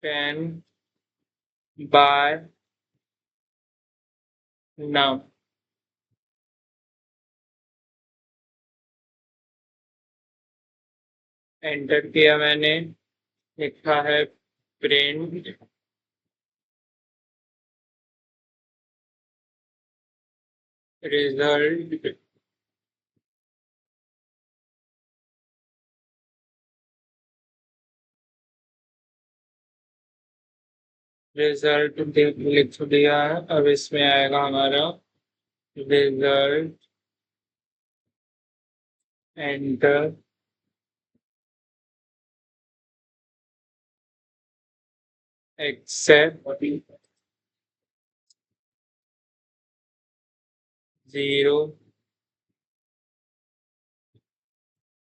10 by num. Enter किया मैंने, लिखा है प्रिंट रिजल्ट रिजल्ट लिख दिया है। अब इसमें आएगा हमारा result, enter, except 0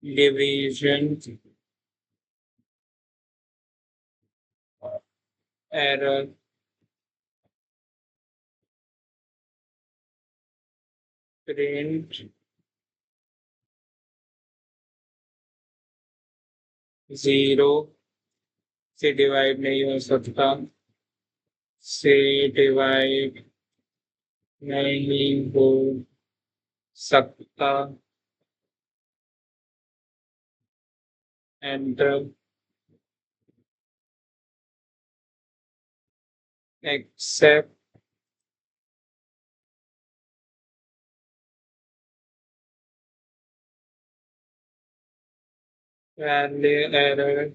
division error print 0 से डिवाइड नहीं हो सकता, से डिवाइड नहीं हो सकता, enter except value error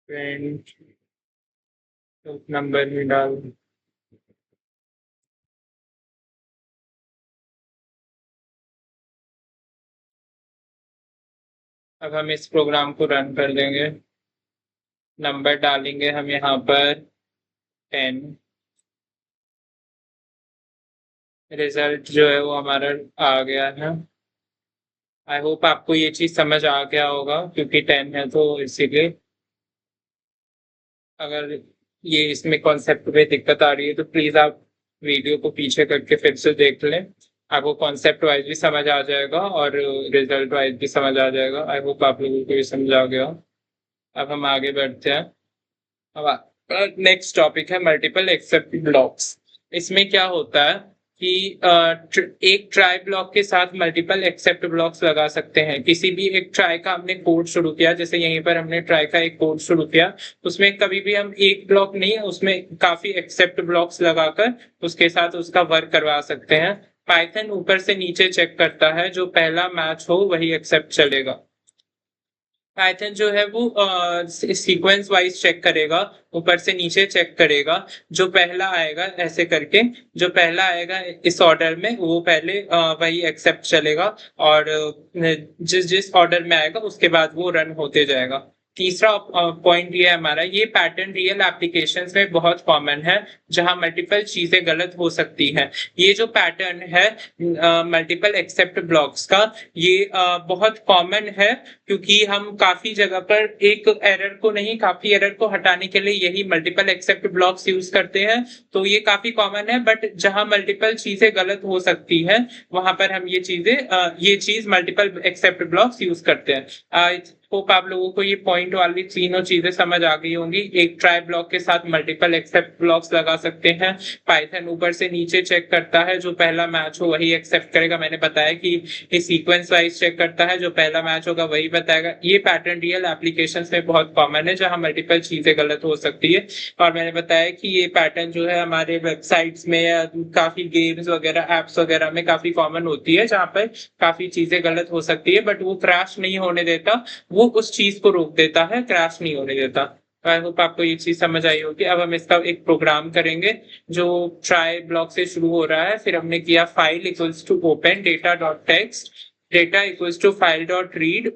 print number में डाल। अब हम इस प्रोग्राम को रन कर देंगे, नंबर डालेंगे हम यहाँ पर 10, रिजल्ट जो है वो हमारा आ गया है। आई होप आपको ये चीज समझ आ गया होगा, क्योंकि 10 है तो इसीलिए। अगर ये इसमें कॉन्सेप्ट में दिक्कत आ रही है तो प्लीज आप वीडियो को पीछे करके फिर से देख लें, आपको कॉन्सेप्ट वाइज भी समझ आ जाएगा और रिजल्ट वाइज भी समझ आ जाएगा। आई होप आप लोगों को ये समझ आ गया। अब हम आगे बढ़ते हैं। अब नेक्स्ट टॉपिक है मल्टीपल एक्सेप्ट ब्लॉक्स। इसमें क्या होता है कि एक ट्राई ब्लॉक के साथ मल्टीपल एक्सेप्ट ब्लॉक्स लगा सकते हैं। किसी भी एक ट्राई का हमने कोड शुरू किया, जैसे यहीं पर हमने ट्राई का एक कोड शुरू किया, उसमें कभी भी हम एक ब्लॉक नहीं, उसमें काफी एक्सेप्ट ब्लॉक्स लगाकर उसके साथ उसका वर्क करवा सकते हैं। पाइथन ऊपर से नीचे चेक करता है, जो पहला मैच हो वही एक्सेप्ट चलेगा। पाइथन जो है वो सीक्वेंस वाइज चेक करेगा, ऊपर से नीचे चेक करेगा, जो पहला आएगा ऐसे करके, जो पहला आएगा इस ऑर्डर में वो पहले वही एक्सेप्ट चलेगा, और जिस जिस ऑर्डर में आएगा उसके बाद वो रन होते जाएगा। तीसरा पॉइंट ये है हमारा, ये पैटर्न रियल एप्लीकेशंस में बहुत कॉमन है, जहां मल्टीपल चीजें गलत हो सकती हैं। ये जो पैटर्न है मल्टीपल एक्सेप्ट ब्लॉक्स का, ये बहुत कॉमन है, क्योंकि हम काफी जगह पर एक एरर को नहीं, काफी एरर को हटाने के लिए यही मल्टीपल एक्सेप्ट ब्लॉक्स यूज करते हैं। तो ये काफी कॉमन है, बट जहां मल्टीपल चीजें गलत हो सकती है वहां पर हम ये चीज मल्टीपल एक्सेप्ट ब्लॉक्स यूज करते हैं। होप आप लोगों को ये पॉइंट वाली तीनों चीजें समझ आ गई होंगी। एक ट्राई ब्लॉक के साथ मल्टीपल एक्सेप्ट ब्लॉक्स लगा सकते हैं। पाइथन ऊपर से नीचे चेक करता है, जो पहला मैच हो वही एक्सेप्ट करेगा। मैंने बताया कि ये सीक्वेंस वाइज चेक करता है, जो पहला मैच होगा वही बताएगा। ये पैटर्न रियल एप्लीकेशंस में बहुत कॉमन है, जहां मल्टीपल चीजें गलत हो सकती है। और मैंने बताया कि ये पैटर्न जो है हमारे वेबसाइट्स में या काफी गेम्स वगैरह, एप्स वगैरह में काफी कॉमन होती है, जहां पर काफी चीजें गलत हो सकती है, बट वो क्रैश नहीं होने देता, वो उस चीज को रोक देता है, क्रैश नहीं होने देता। आई होप आपको ये चीज समझ आई होगी। अब हम इसका एक प्रोग्राम करेंगे जो ट्राई ब्लॉक से शुरू हो रहा है। फिर हमने किया file equals to open data dot text, data equals to file dot read,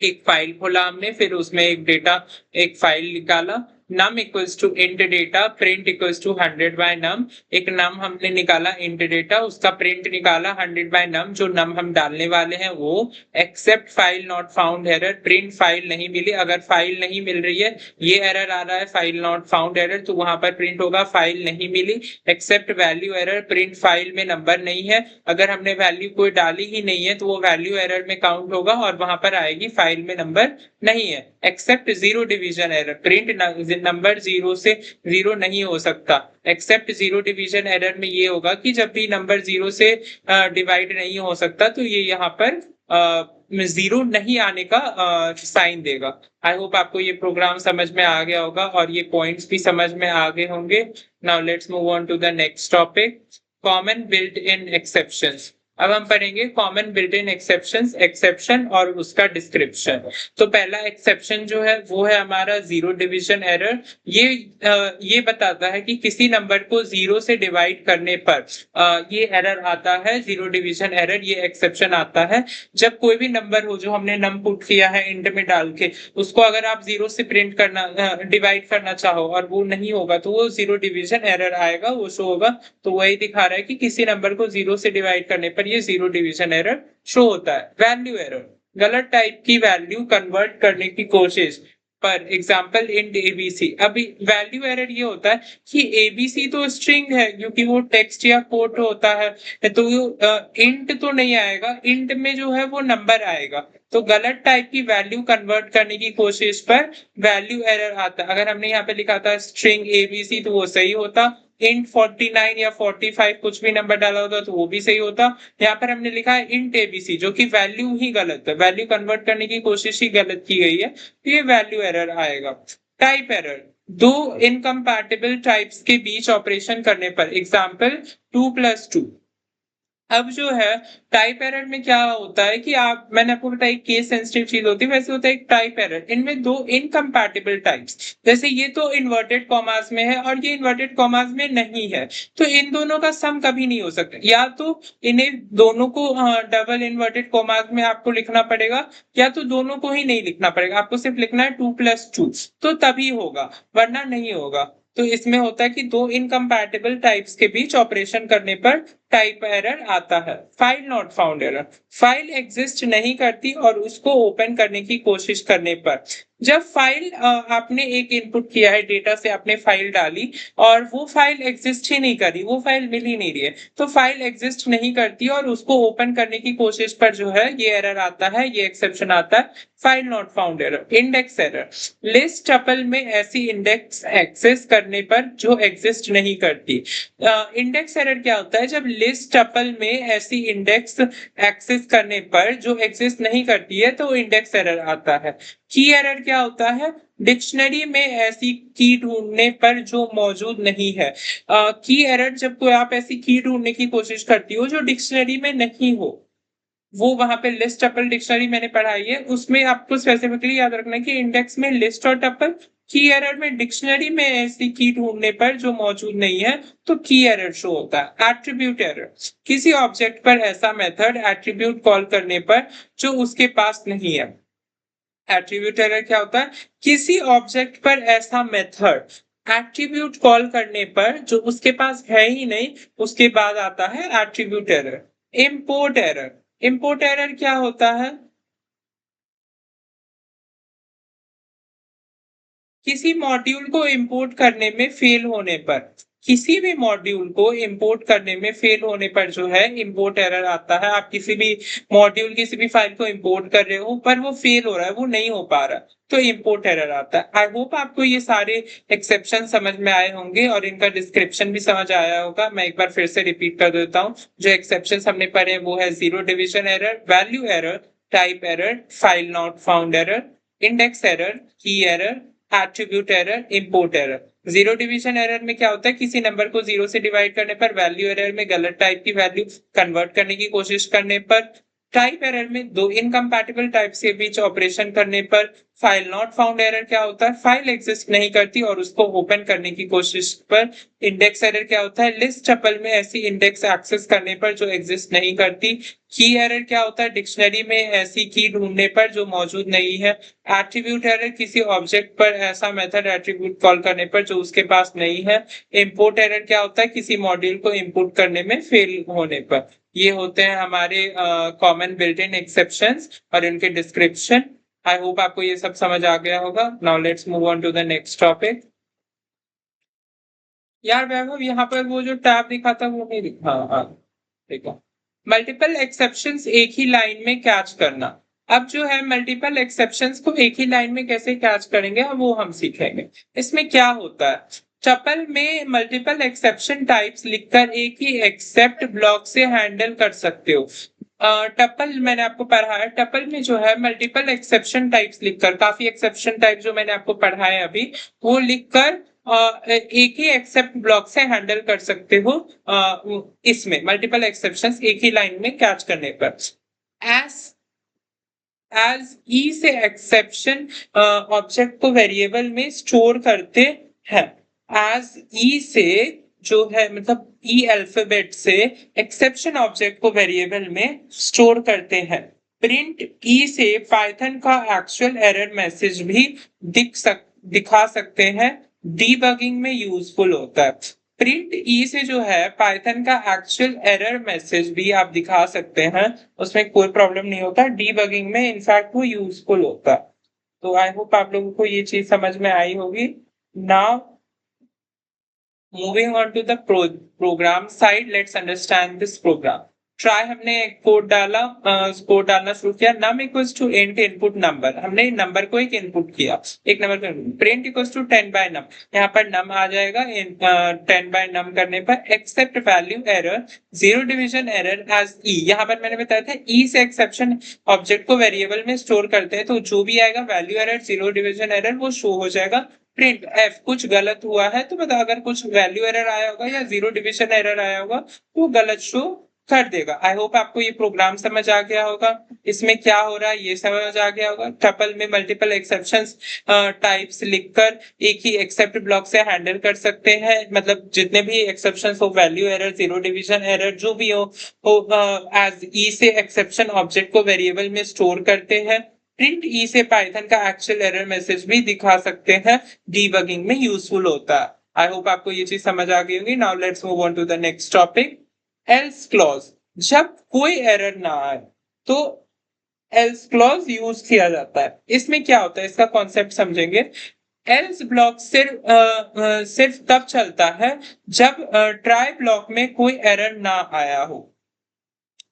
एक फाइल खोला हमने, फिर उसमें एक फाइल निकाला। num equals to int data, print equals to 100 by num, एक num हमने निकाला इंट डेटा, उसका प्रिंट निकाला 100 बाय num, जो num हम डालने वाले हैं वो। Except file not found error, print file नहीं मिली। अगर फाइल नहीं मिल रही है, ये एरर आ रहा है फाइल नॉट फाउंड एरर, तो वहां पर प्रिंट होगा फाइल नहीं मिली। Except value error, print file में नंबर नहीं है। अगर हमने वैल्यू कोई डाली ही नहीं है तो वो वैल्यू एरर में काउंट होगा और वहां पर आएगी फाइल में नंबर नहीं है। Accept zero division error, print number zero से जीरो नहीं हो सकता। एक्सेप्ट जीरो डिवीजन एरर में ये होगा कि जब भी नंबर जीरो से डिवाइड नहीं हो सकता तो ये यहाँ पर जीरो नहीं आने का साइन देगा। आई होप आपको ये प्रोग्राम समझ में आ गया होगा और ये पॉइंट्स भी समझ में आ गए होंगे। Now let's move on to the next topic, common built in exceptions. अब हम पढ़ेंगे common built in exceptions, exception और उसका डिस्क्रिप्शन। तो पहला एक्सेप्शन जो है वो है हमारा जीरो डिवीजन एरर। ये बताता है कि किसी नंबर को जीरो से डिवाइड करने पर ये एरर आता है, जीरो डिवीजन एरर। ये एक्सेप्शन आता है जब कोई भी नंबर हो जो हमने नम पुट किया है इंट में डाल के, उसको अगर आप जीरो से प्रिंट करना डिवाइड करना चाहो और वो नहीं होगा तो वो जीरो डिवीजन एरर आएगा, वो शो होगा। तो वही दिखा रहा है कि किसी नंबर को जीरो से डिवाइड करने पर ये जीरो डिवीजन एरर शो होता है। वैल्यू एरर, गलत टाइप की वैल्यू कन्वर्ट करने की कोशिश पर, एग्जाम्पल इंट एबीसी। अभी वैल्यू एरर ये होता है कि एबीसी तो स्ट्रिंग है क्योंकि वो टेक्स्ट या कोड होता है, तो इंट तो नहीं आएगा, इंट में जो है वो नंबर आएगा। तो गलत टाइप की वैल्यू कन्वर्ट करने की कोशिश पर वैल्यू एरर आता है। अगर हमने यहाँ पे लिखा था स्ट्रिंग एबीसी तो वो सही होता, इंट 49 या 45 कुछ भी नंबर डाला होता तो वो भी सही होता। यहाँ पर हमने लिखा है इंट एबीसी जो कि वैल्यू ही गलत है, वैल्यू कन्वर्ट करने की कोशिश ही गलत की गई है, तो ये वैल्यू एरर आएगा। टाइप एरर, दो इनकम्पैटिबल टाइप्स के बीच ऑपरेशन करने पर, एग्जाम्पल 2+2। अब जो है टाइप एरर में क्या होता है कि मैंने आपको बताया केस सेंसिटिव चीज होती है, वैसे होता है एक टाइप एरर। इनमें दो इनकम्पैटिबल टाइप्स, जैसे ये तो इन्वर्टेड कॉमास में है और ये इन्वर्टेड कॉमास में नहीं है, तो इन दोनों का सम कभी नहीं हो सकता। या तो इन्हें दोनों को डबल इन्वर्टेड कॉमास में आपको लिखना पड़ेगा, या तो दोनों को ही नहीं लिखना पड़ेगा, आपको सिर्फ लिखना है 2+2, तो तभी होगा, वरना नहीं होगा। तो इसमें होता है कि दो इनकम्पैटिबल टाइप्स के बीच ऑपरेशन करने पर टाइप एरर आता है। File not found error, file exist नहीं करती और उसको ओपन करने की कोशिश करने पर, जब फाइल आपने एक इनपुट किया है, डेटा से आपने फाइल डाली और वो फाइल एग्जिस्ट ही नहीं करी, वो फाइल मिल ही नहीं रही है, तो फाइल एग्जिस्ट नहीं करती और उसको ओपन करने की कोशिश पर जो है ये एरर आता है, ये एक्सेप्शन आता है। File not found error. Index error, list tuple में ऐसी इंडेक्स एक्सेस करने पर जो एग्जिस्ट नहीं करती। इंडेक्स एरर क्या होता है, जब लिस्ट टपल में ऐसी इंडेक्स एक्सेस करने पर जो एग्जिस्ट नहीं करती है तो इंडेक्स एरर आता है। की एरर क्या होता है, डिक्शनरी में ऐसी की ढूंढने पर जो मौजूद नहीं है। की एरर जब कोई आप ऐसी की ढूंढने की कोशिश करती हो जो डिक्शनरी में नहीं हो, वो वहां पे लिस्ट टपल डिक्शनरी मैंने पढ़ाई है, उसमें आपको स्पेसिफिकली याद रखना है कि इंडेक्स में लिस्ट और टपल, की एरर में डिक्शनरी में ऐसी की ढूंढने पर जो मौजूद नहीं है तो की एरर शो होता है। एट्रीब्यूट एरर, किसी ऑब्जेक्ट पर ऐसा मेथड एट्रीब्यूट कॉल करने पर जो उसके पास नहीं है। एट्रीब्यूट एरर क्या होता है, किसी ऑब्जेक्ट पर ऐसा मेथड एट्रीब्यूट कॉल करने पर जो उसके पास है ही नहीं, उसके बाद आता है attribute error. Import error, import error क्या होता है, किसी मॉड्यूल को इंपोर्ट करने में फेल होने पर, किसी भी मॉड्यूल को इंपोर्ट करने में फेल होने पर जो है इंपोर्ट एरर आता है। आप किसी भी मॉड्यूल, किसी भी फाइल को इंपोर्ट कर रहे हो पर वो फेल हो रहा है, वो नहीं हो पा रहा, तो इंपोर्ट एरर आता है। आई होप आपको ये सारे एक्सेप्शन समझ में आए होंगे और इनका डिस्क्रिप्शन भी समझ आया होगा। मैं एक बार फिर से रिपीट कर देता हूँ, जो एक्सेप्शन हमने पढ़े वो है zero division error, value error, type error, file not found error, index error, key error, attribute error, import error. Zero division error में क्या होता है, किसी नंबर को जीरो से डिवाइड करने पर, वैल्यू एरर में गलत टाइप की वैल्यू कन्वर्ट करने की कोशिश करने पर, टाइप एरर में दो इनकम्पैटिबल टाइप्स के बीच ऑपरेशन करने पर, फाइल नॉट फाउंड एरर क्या होता है, फाइल एग्जिस्ट नहीं करती और उसको ओपन करने की कोशिश पर, इंडेक्स एरर क्या होता है, लिस्ट टपल में ऐसी इंडेक्स एक्सेस करने पर जो एग्जिस्ट नहीं करती। की एरर क्या होता है, डिक्शनरी में ऐसी की ढूंढने पर जो मौजूद नहीं है। एट्रीब्यूट एरर, किसी ऑब्जेक्ट पर ऐसा मेथड एट्रीब्यूट कॉल करने पर जो उसके पास नहीं है। इंपोर्ट एरर क्या होता है, किसी मॉड्यूल को इंपोर्ट करने में फेल होने पर। ये होते हैं हमारे कॉमन बिल्ट इन एक्सेप्शंस और इनके डिस्क्रिप्शन। आई होप आपको ये सब समझ आ गया होगा। Now let's move on to the next topic. यार वैभव, यहाँ पर वो जो टैब दिखा था वो नहीं दिखा। हाँ ठीक है। मल्टीपल एक्सेप्शंस एक ही लाइन में कैच करना। अब जो है मल्टीपल एक्सेप्शंस को एक ही लाइन में कैसे कैच करेंगे अब वो हम सीखेंगे। इसमें क्या होता है, टपल में मल्टीपल एक्सेप्शन टाइप्स लिखकर एक ही एक्सेप्ट ब्लॉक से हैंडल कर सकते हो। टपल मैंने आपको पढ़ाया, टपल में जो है मल्टीपल एक्सेप्शन टाइप्स लिखकर, काफी एक्सेप्शन टाइप जो मैंने आपको पढ़ाया अभी, वो लिखकर एक ही एक्सेप्ट ब्लॉक से हैंडल कर सकते हो इसमें मल्टीपल एक्सेप्शंस एक ही लाइन में कैच करने पर। एज ई से एक्सेप्शन ऑब्जेक्ट को वेरिएबल में स्टोर करते हैं। एज ई से जो है मतलब ई अल्फाबेट से एक्सेप्शन ऑब्जेक्ट को वेरिएबल में स्टोर करते हैं। प्रिंट ई से पाइथन का एक्चुअल एरर मैसेज भी दिखा सकते हैं, डीबगिंग में यूजफुल होता है। प्रिंट ई से जो है पाइथन का एक्चुअल एरर मैसेज भी आप दिखा सकते हैं, उसमें कोई प्रॉब्लम नहीं होता, डीबगिंग में इनफैक्ट वो यूजफुल होता है। तो आई होप आप लोगों को ये चीज समझ में आई होगी। Now moving on to the program side, let's understand this program. Try हमने कोड डाला, कोड डालना शुरू किया। Num equals to int input number, हमने नंबर को एक इनपुट किया, एक नंबर को। Print equals to 10 by num, यहाँ पर नम आ जाएगा 10 बाय नम करने पर। Except value error zero division error as e, यहाँ पर मैंने बताया था ई से एक्सेप्शन ऑब्जेक्ट को वेरिएबल में स्टोर करते हैं, तो जो भी आएगा value error zero division error वो शो हो जाएगा। प्रिंट एफ कुछ गलत हुआ है तो मतलब अगर कुछ वैल्यू एरर आया होगा या जीरो डिवीजन एरर आया होगा तो गलत शो कर देगा। आई होप आपको ये प्रोग्राम समझ आ गया होगा, इसमें क्या हो रहा है ये समझ आ गया होगा। टपल में मल्टीपल एक्सेप्शंस टाइप्स लिखकर एक ही एक्सेप्ट ब्लॉक से हैंडल कर सकते हैं, मतलब जितने भी एक्सेप्शंस हो, value error, zero division error, जो भी हो एज ई से एक्सेप्शन ऑब्जेक्ट को वेरिएबल में स्टोर करते हैं। प्रिंट ई से पाइथन का एक्चुअल एरर मैसेज भी दिखा सकते हैं, डीबगिंग में यूजफुल होता है। आई होप आपको ये चीज समझ आ गई होगी। Now let's move on to the next topic, else clause. जब कोई एरर ना आए तो एल्स क्लॉज यूज किया जाता है। इसमें क्या होता है इसका कॉन्सेप्ट समझेंगे। एल्स ब्लॉक सिर्फ तब चलता है जब ट्राई ब्लॉक में कोई एरर ना आया हो।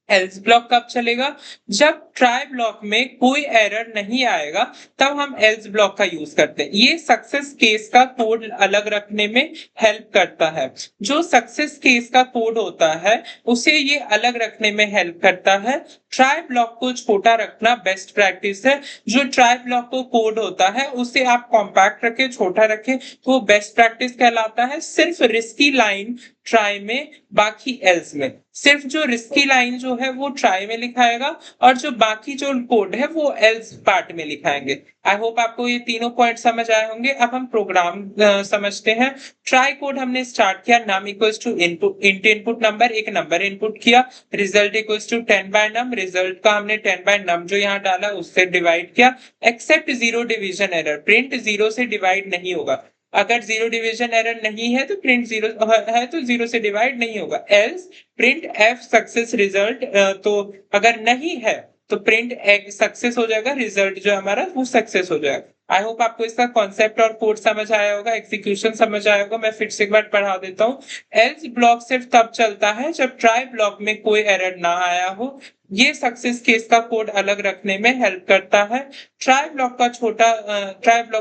एल्स ब्लॉक कब चलेगा? जब ट्राई ब्लॉक में कोई एरर नहीं आएगा तब हम एल्स ब्लॉक का यूज करते हैं। ये सक्सेस केस का कोड अलग रखने में हेल्प करता है। जो सक्सेस केस का कोड होता है उसे ये अलग रखने में हेल्प करता है। ट्राई ब्लॉक को छोटा रखना बेस्ट प्रैक्टिस है। जो ट्राई ब्लॉक को कोड होता है उसे आप कॉम्पैक्ट रखें, छोटा रखें, तो बेस्ट प्रैक्टिस कहलाता है। सिर्फ रिस्की लाइन ट्राई में, बाकी एल्स में। सिर्फ जो रिस्की लाइन जो है वो ट्राई में लिखाएगा और जो बाकी जो कोड है वो एल्स पार्ट में लिखाएंगे। आई होप आपको ये तीनों पॉइंट समझ आए होंगे। अब हम प्रोग्राम समझते हैं। ट्राई कोड हमने स्टार्ट किया, num equals to input int input number, एक नंबर इनपुट किया। Result equals to 10 by num, result का हमने 10 बाय नम जो यहाँ डाला उससे डिवाइड किया। Accept zero division error, print zero से डिवाइड नहीं होगा। अगर जीरो डिवीजन एरर नहीं है तो प्रिंट जीरो है तो जीरो से डिवाइड नहीं होगा। Else print F success result, तो अगर नहीं है तो प्रिंट सक्सेस हो जाएगा, रिजल्ट जो हमारा वो सक्सेस हो जाएगा। आई होप आपको इसका कॉन्सेप्ट और कोड समझ आया होगा, एग्जीक्यूशन समझ आया होगा। मैं फिर से एक बार पढ़ा देता हूँ। एल्स ब्लॉक सिर्फ तब चलता है जब ट्राई ब्लॉक में कोई एरर ना आया हो। ये सक्सेस केस का कोड अलग रखने में हेल्प करता है। ट्राई ब्लॉक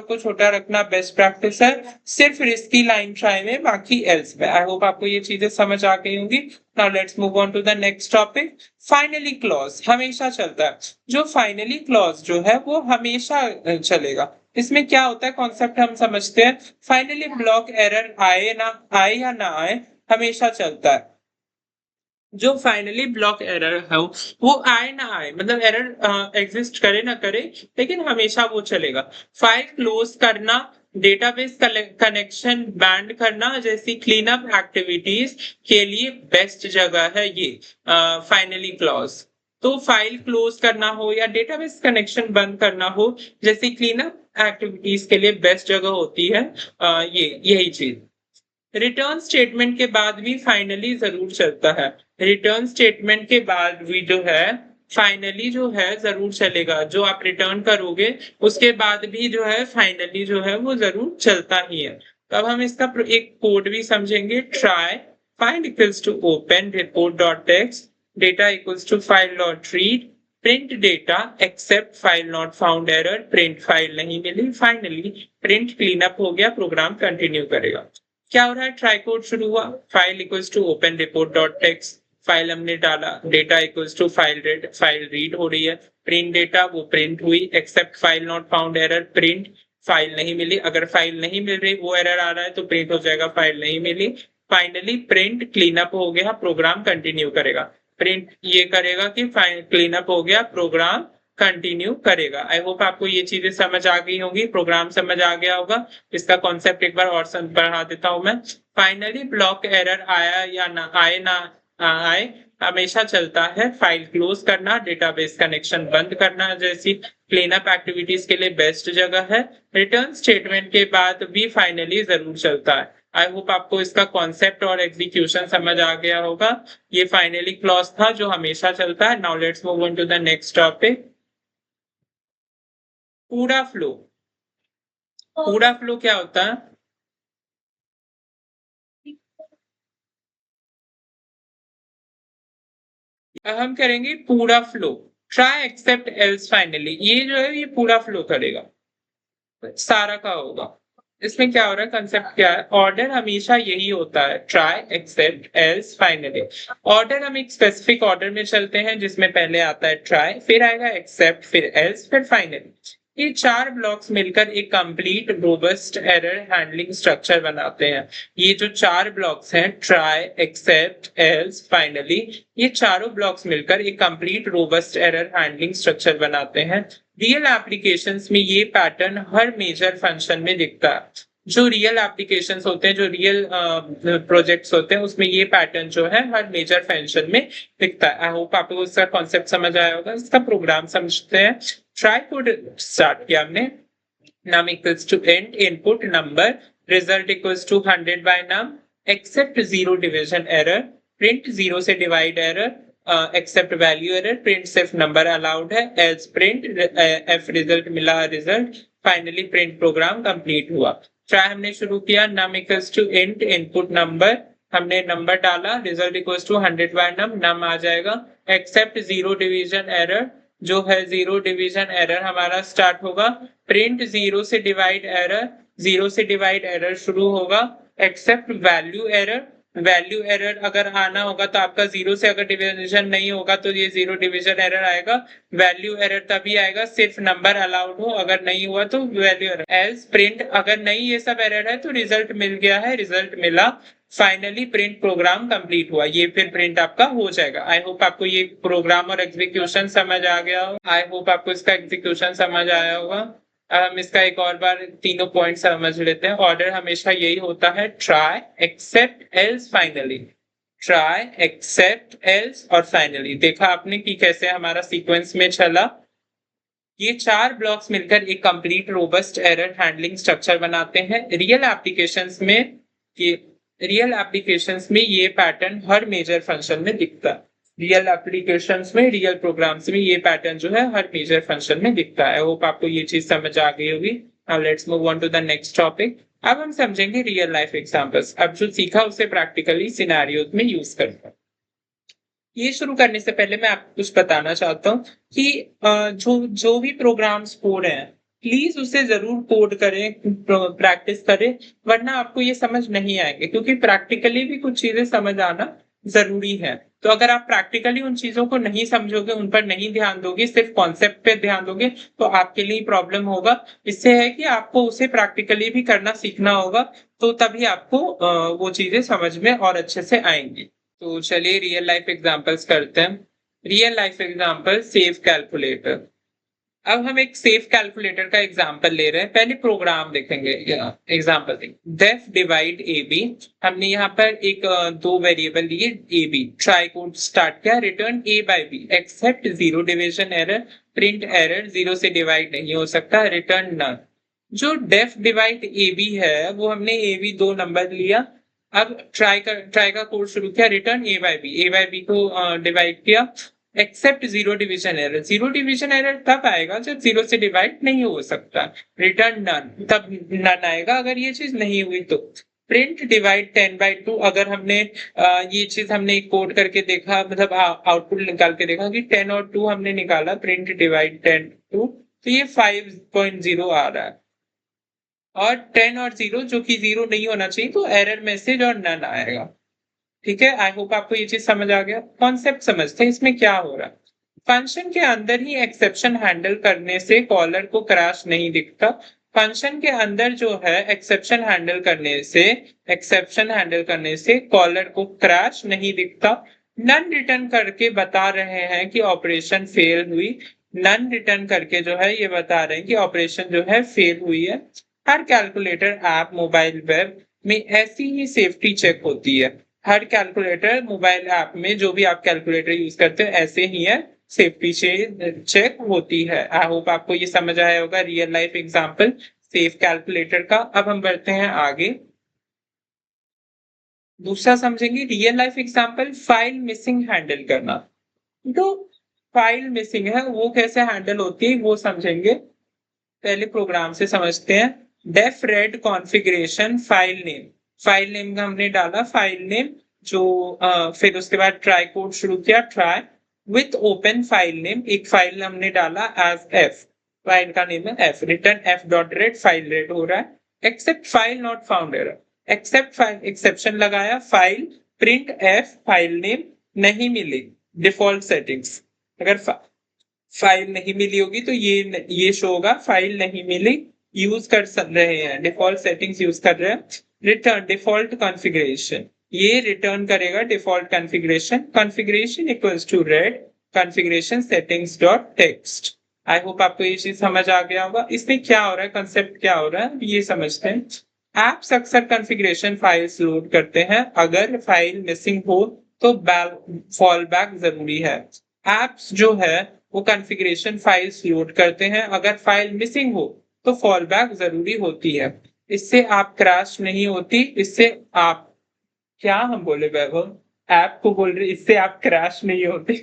को छोटा रखना बेस्ट प्रैक्टिस है। सिर्फ रिस्की लाइन ट्राई में, बाकी एल्स में। आई होप आपको ये चीजें समझ आ गई होंगी। Now let's move on to the next topic, finally clause. हमेशा चलता है। जो फाइनली क्लॉज जो है वो हमेशा चलेगा। इसमें क्या होता है कॉन्सेप्ट हम समझते हैं। फाइनली ब्लॉक एरर आए या ना आए हमेशा चलता है। जो फाइनली ब्लॉक एरर है वो आए ना आए, मतलब एरर एग्जिस्ट करे ना करे, लेकिन हमेशा वो चलेगा। फाइल क्लोज करना, डेटाबेस कनेक्शन बैंड करना जैसी क्लीन अप एक्टिविटीज के लिए बेस्ट जगह है ये फाइनली क्लॉज। तो फाइल क्लोज करना हो या डेटाबेस कनेक्शन बंद करना हो जैसी क्लीन अप एक्टिविटीज के लिए बेस्ट जगह होती है ये यही चीज। रिटर्न स्टेटमेंट के बाद भी फाइनली जरूर चलता है। रिटर्न स्टेटमेंट के बाद भी जो है फाइनली जो है जरूर चलेगा। जो आप रिटर्न करोगे उसके बाद भी जो है फाइनली जो है वो जरूर चलता ही है। तो अब हम इसका एक कोड भी समझेंगे। Try find equals to open report dot text, data equals to file dot read, print data except file not found error, print file नहीं मिली, फाइनली प्रिंट क्लीन अप हो गया, प्रोग्राम कंटिन्यू करेगा। क्या हो रहा है? ट्राई कोड शुरू हुआ, file equals to open report dot text, file हमने डाला, data equals to file read हो रही है, प्रिंट डेटा वो प्रिंट हुई, except file not found error, print file नहीं मिली। अगर फाइल नहीं मिल रही, वो एरर आ रहा है, तो प्रिंट हो जाएगा फाइल नहीं मिली। फाइनली प्रिंट क्लीनअप हो गया, प्रोग्राम कंटिन्यू करेगा। प्रिंट ये करेगा कि क्लीनअप हो गया, प्रोग्राम कंटिन्यू करेगा। आई होप आपको ये चीजें समझ आ गई होंगी, प्रोग्राम समझ आ गया होगा। इसका कॉन्सेप्ट एक बार और बढ़ा देता हूं मैं। फाइनली ब्लॉक एरर आया या ना आए, ना आए, हमेशा चलता है फाइल क्लोज करना, डेटाबेस कनेक्शन बंद करना जैसी क्लीनअप एक्टिविटीज के लिए बेस्ट जगह है। रिटर्न स्टेटमेंट के बाद भी फाइनली जरूर चलता है। आई होप आपको इसका कॉन्सेप्ट और एग्जीक्यूशन समझ आ गया होगा। ये फाइनली क्लॉज था जो हमेशा चलता है। Now let's move on to the next topic, पूरा फ्लो। पूरा फ्लो क्या होता है? हम करेंगे पूरा flow, try except else finally. ये जो है ये पूरा फ्लो करेगा, सारा का होगा। इसमें क्या हो रहा है, कंसेप्ट क्या है? ऑर्डर हमेशा यही होता है, try except else finally. Order हम एक स्पेसिफिक ऑर्डर में चलते हैं जिसमें पहले आता है ट्राई, फिर आएगा एक्सेप्ट, फिर एल्स, फिर फाइनली। ये चार ब्लॉक्स मिलकर एक complete robust error handling structure बनाते हैं। ये जो चार ब्लॉक्स हैं, ट्राई, एक्सेप्ट, एल्स, फाइनली, ये चारों ब्लॉक्स मिलकर एक complete robust error handling structure बनाते हैं। रियल एप्लीकेशंस में ये पैटर्न हर मेजर फंक्शन में दिखता है। जो रियल एप्लीकेशंस होते हैं, जो रियल प्रोजेक्ट्स होते हैं, उसमें ये पैटर्न जो है हर मेजर फंक्शन में दिखता है। आई होप आपको इसका कॉन्सेप्ट समझ आया होगा। इसका प्रोग्राम समझते हैं। ट्राई कोड स्टार्ट किया हमने, num equals to int input number, result equals to 100 by num, except zero division error, print zero से divide error, except value error, print सिर्फ number allowed है, else print f result मिला result, finally print program complete हुआ। Try हमने शुरू किया, num equals to int input number, हमने number डाला, result equals to 100 by num आ जाएगा। एक्सेप्ट जीरो डिवीजन एरर, जो है जीरो डिवीजन एरर हमारा स्टार्ट होगा। प्रिंट जीरो से डिवाइड एरर, जीरो से डिवाइड एरर शुरू होगा। Except value error, value error अगर आना होगा तो आपका जीरो से अगर डिवीजन नहीं होगा तो ये जीरो डिवीजन एरर आएगा। वैल्यू एरर तभी आएगा सिर्फ नंबर अलाउड हो, अगर नहीं हुआ तो वैल्यू एरर। एल्स प्रिंट, अगर नहीं ये सब एरर है तो रिजल्ट मिल गया है, रिजल्ट मिला, फाइनली प्रिंट प्रोग्राम कंप्लीट हुआ, ये फिर प्रिंट आपका हो जाएगा। आई होप आपको ये प्रोग्राम और एग्जीक्यूशन समझ आ गया हो। आई होप आपको इसका एग्जीक्यूशन समझ आया होगा। हम इसका एक और बार तीनों पॉइंट समझ लेते हैं। ऑर्डर हमेशा यही होता है, try, except, else, finally. Try, except, else और फाइनली। देखा आपने कि कैसे हमारा सीक्वेंस में चला। ये चार ब्लॉक्स मिलकर एक complete robust error handling structure बनाते हैं। रियल एप्लीकेशंस में ये पैटर्न हर मेजर फंक्शन में दिखता है। रियल एप्लीकेशंस में, रियल प्रोग्राम्स में ये पैटर्न जो है हर मेजर फंक्शन में दिखता है। आई होप आपको ये चीज समझ आ गई होगी। Now let's move on to the next topic. अब हम समझेंगे रियल लाइफ एग्जांपल्स। अब जो सीखा उसे प्रैक्टिकली सिनेरियोज में यूज करना। ये शुरू करने से पहले मैं आपको कुछ बताना चाहता हूँ कि जो भी प्रोग्राम्स कोड हैं, प्लीज उसे जरूर कोड करें, प्रैक्टिस करें, वरना आपको ये समझ नहीं आएंगे। क्योंकि प्रैक्टिकली भी कुछ चीजें समझ आना जरूरी है। तो अगर आप प्रैक्टिकली उन चीजों को नहीं समझोगे, उन पर नहीं ध्यान दोगे, सिर्फ कॉन्सेप्ट पे ध्यान दोगे, तो आपके लिए प्रॉब्लम होगा। इससे है कि आपको उसे प्रैक्टिकली भी करना सीखना होगा, तो तभी आपको वो चीजें समझ में और अच्छे से आएंगी। तो चलिए रियल लाइफ एग्जांपल्स करते हैं। Real life example, safe calculator. अब हम एक सेफ कैलकुलेटर का एग्जांपल ले रहे हैं। पहले प्रोग्राम देखेंगे, एग्जांपल देखेंगे। डेफ डिवाइड ए बी, हमने यहाँ पर एक दो वेरिएबल लिए A B. Try code start किया, return A by B, except zero division error, print error, zero से डिवाइड नहीं हो सकता, रिटर्न नन। जो डेफ डिवाइड ए बी है वो हमने ए बी दो नंबर लिया। अब ट्राई का कोड शुरू किया, रिटर्न ए बाय बी को डिवाइड किया, accept zero division error. Zero division error तब आएगा जब जीरो से डिवाइड नहीं हो सकता। रिटर्न नन, तब नन आएगा अगर ये चीज नहीं हुई तो। प्रिंट डिवाइड 10 by 2, अगर हमने ये चीज हमने कोड करके देखा, मतलब आउटपुट निकाल के देखा कि 10 और 2 हमने निकाला, प्रिंट डिवाइड 10 2, तो ये 5.0 आ रहा है। और 10 और 0 जो कि 0 नहीं होना चाहिए, तो एरर मैसेज और नन आएगा। ठीक है, आई होप आपको ये चीज समझ आ गया। कॉन्सेप्ट समझते हैं इसमें क्या हो रहा है। फंक्शन के अंदर ही एक्सेप्शन हैंडल करने से कॉलर को क्रैश नहीं दिखता। फंक्शन के अंदर जो है एक्सेप्शन हैंडल करने से कॉलर को क्रैश नहीं दिखता। नन रिटर्न करके बता रहे हैं कि ऑपरेशन फेल हुई। नन रिटर्न करके जो है ये बता रहे हैं कि ऑपरेशन जो है फेल हुई है। हर कैलकुलेटर ऐप मोबाइल वेब में ऐसी ही सेफ्टी चेक होती है। हर कैलकुलेटर मोबाइल ऐप में जो भी आप कैलकुलेटर यूज करते हो ऐसे ही है, सेफ्टी चेक होती है। आई होप आपको ये समझ आया होगा real life example safe calculator का। अब हम बढ़ते हैं आगे, दूसरा समझेंगे real life example file missing handle करना। तो फाइल मिसिंग है वो कैसे हैंडल होती है वो समझेंगे। पहले प्रोग्राम से समझते हैं। Def read configuration file name का हमने डाला फाइल नेम जो फिर उसके बाद ट्राई कोड शुरू किया try with open file name, एक फाइल हमने डाला एज एफ, फाइल का नेम है एफ, return F dot read, file read हो रहा है। Except file not found error, except file exception लगाया, file print F file name नहीं मिली, डिफॉल्ट सेटिंग्स। अगर फाइल नहीं मिली होगी तो ये शो होगा फाइल नहीं मिली, यूज कर रहे हैं डिफॉल्ट सेटिंग्स यूज कर रहे हैं। रिटर्न डिफॉल्ट कॉन्फ़िगरेशन, ये रिटर्न करेगा default configuration equals to read configuration settings dot text. I hope आपको ये चीज समझ आ गया होगा। इसमें क्या हो रहा है, कंसेप्ट क्या हो रहा है ये समझते हैं। एप्स अक्सर कॉन्फ़िगरेशन फाइल्स लोड करते हैं, अगर फाइल मिसिंग हो तो फॉल बैक जरूरी है। एप्स जो है वो कॉन्फ़िगरेशन फाइल्स लोड करते हैं, अगर फाइल मिसिंग हो तो फॉल बैक जरूरी होती है। इससे आप क्रैश नहीं होती, इससे आप क्या हम बोले वैभव, ऐप को बोल रहे, इससे आप क्रैश नहीं होते।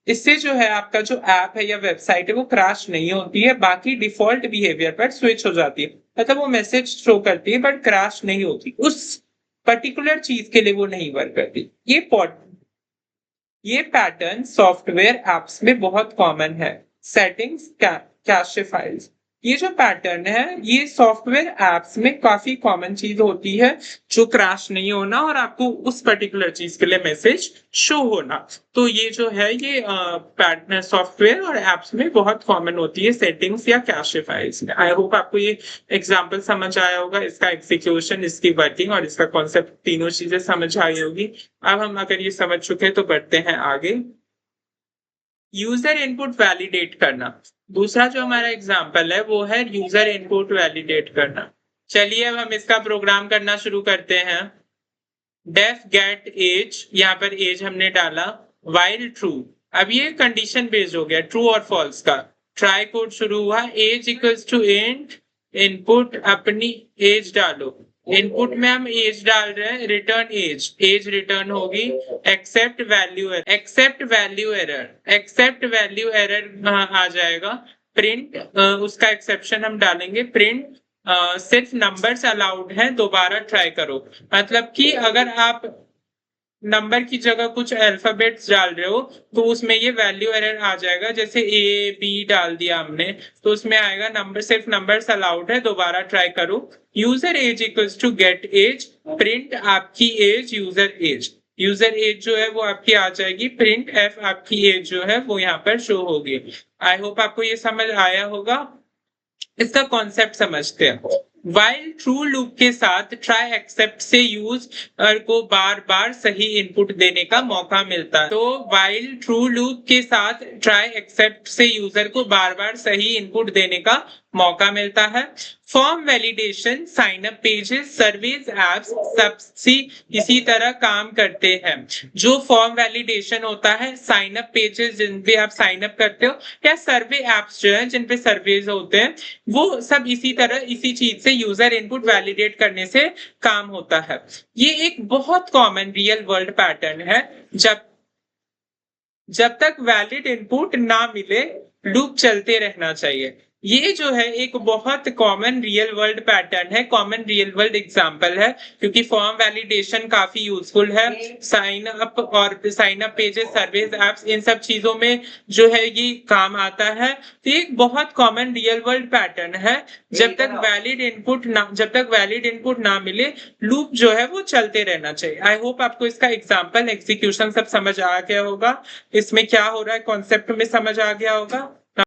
इससे जो है आपका जो ऐप है या वेबसाइट है वो क्रैश नहीं होती है, बाकी डिफॉल्ट बिहेवियर पर स्विच हो जाती है। मतलब वो मैसेज शो करती है बट क्रैश नहीं होती, उस पर्टिकुलर चीज के लिए वो नहीं वर्क करती। ये पैटर्न सॉफ्टवेयर एप्स में बहुत कॉमन है। सेटिंग्स कैशे फाइल्स, ये जो पैटर्न है ये सॉफ्टवेयर एप्स में काफी कॉमन चीज होती है, जो क्रैश नहीं होना और आपको उस पर्टिकुलर चीज के लिए मैसेज शो होना। तो ये जो है ये पैटर्न सॉफ्टवेयर और एप्स में बहुत कॉमन होती है सेटिंग्स या कैशे फाइल्स में। आई होप आपको ये एग्जांपल समझ आया होगा, इसका एग्जीक्यूशन, इसकी वर्किंग और इसका कॉन्सेप्ट, तीनों चीजें समझ आई होगी। अब हम अगर ये समझ चुके तो बढ़ते हैं आगे। यूजर इनपुट वैलिडेट करना, दूसरा जो हमारा एग्जांपल है वो है यूजर इनपुट वैलिडेट करना। चलिए अब हम इसका प्रोग्राम करना शुरू करते हैं। डेफ गेट एज, यहाँ पर एज हमने डाला, वाइल ट्रू, अब ये कंडीशन बेस्ड हो गया ट्रू और फॉल्स का। ट्राई कोड शुरू हुआ, age equals to and input अपनी एज डालो, इनपुट में हम एज डाल रहे हैं, रिटर्न एज, एज रिटर्न होगी। एक्सेप्ट वैल्यू एरर आ जाएगा। प्रिंट उसका एक्सेप्शन हम डालेंगे, प्रिंट सिर्फ नंबर्स अलाउड है, दोबारा ट्राई करो। मतलब कि अगर आप नंबर की जगह कुछ अल्फाबेट्स डाल रहे हो तो उसमें ये वैल्यू एरर आ जाएगा। जैसे ए बी डाल दिया हमने तो उसमें आएगा नंबर, सिर्फ नंबर्स अलाउड है, दोबारा ट्राई करो। User age equals to get age, print आपकी एज यूजर एज जो है वो आपकी आ जाएगी, प्रिंट एफ आपकी एज जो है वो यहाँ पर शो होगी। आई होप आपको ये समझ आया होगा। इसका कॉन्सेप्ट समझते हैं। वाइल ट्रू लूप के साथ ट्राई एक्सेप्ट से यूजर को बार बार सही इनपुट देने का मौका मिलता है। तो वाइल ट्रू लूप के साथ ट्राई एक्सेप्ट से यूजर को बार बार सही इनपुट देने का मौका मिलता है। Form validation, sign up pages, service apps सब इसी तरह काम करते हैं। जो फॉर्म वैलिडेशन होता है, साइन अप पेजेस जिन पे आप साइन अप करते हो, या सर्वे एप्स जो है जिन पे सर्वेज होते हैं, वो सब इसी तरह इसी चीज से यूजर इनपुट वैलिडेट करने से काम होता है। ये एक बहुत कॉमन रियल वर्ल्ड पैटर्न है। जब तक वैलिड इनपुट ना मिले लूप चलते रहना चाहिए। ये जो है एक बहुत कॉमन रियल वर्ल्ड पैटर्न है, कॉमन रियल वर्ल्ड एग्जांपल है, क्योंकि फॉर्म वैलिडेशन काफी यूजफुल है। साइन अप और sign up pages, service apps, इन सब चीजों में जो है ये काम आता है। तो एक बहुत कॉमन रियल वर्ल्ड पैटर्न है। जब तक वैलिड इनपुट ना मिले लूप जो है वो चलते रहना चाहिए। आई होप आपको इसका एग्जाम्पल, एग्जीक्यूशन सब समझ आ गया होगा, इसमें क्या हो रहा है कॉन्सेप्ट में समझ आ गया होगा।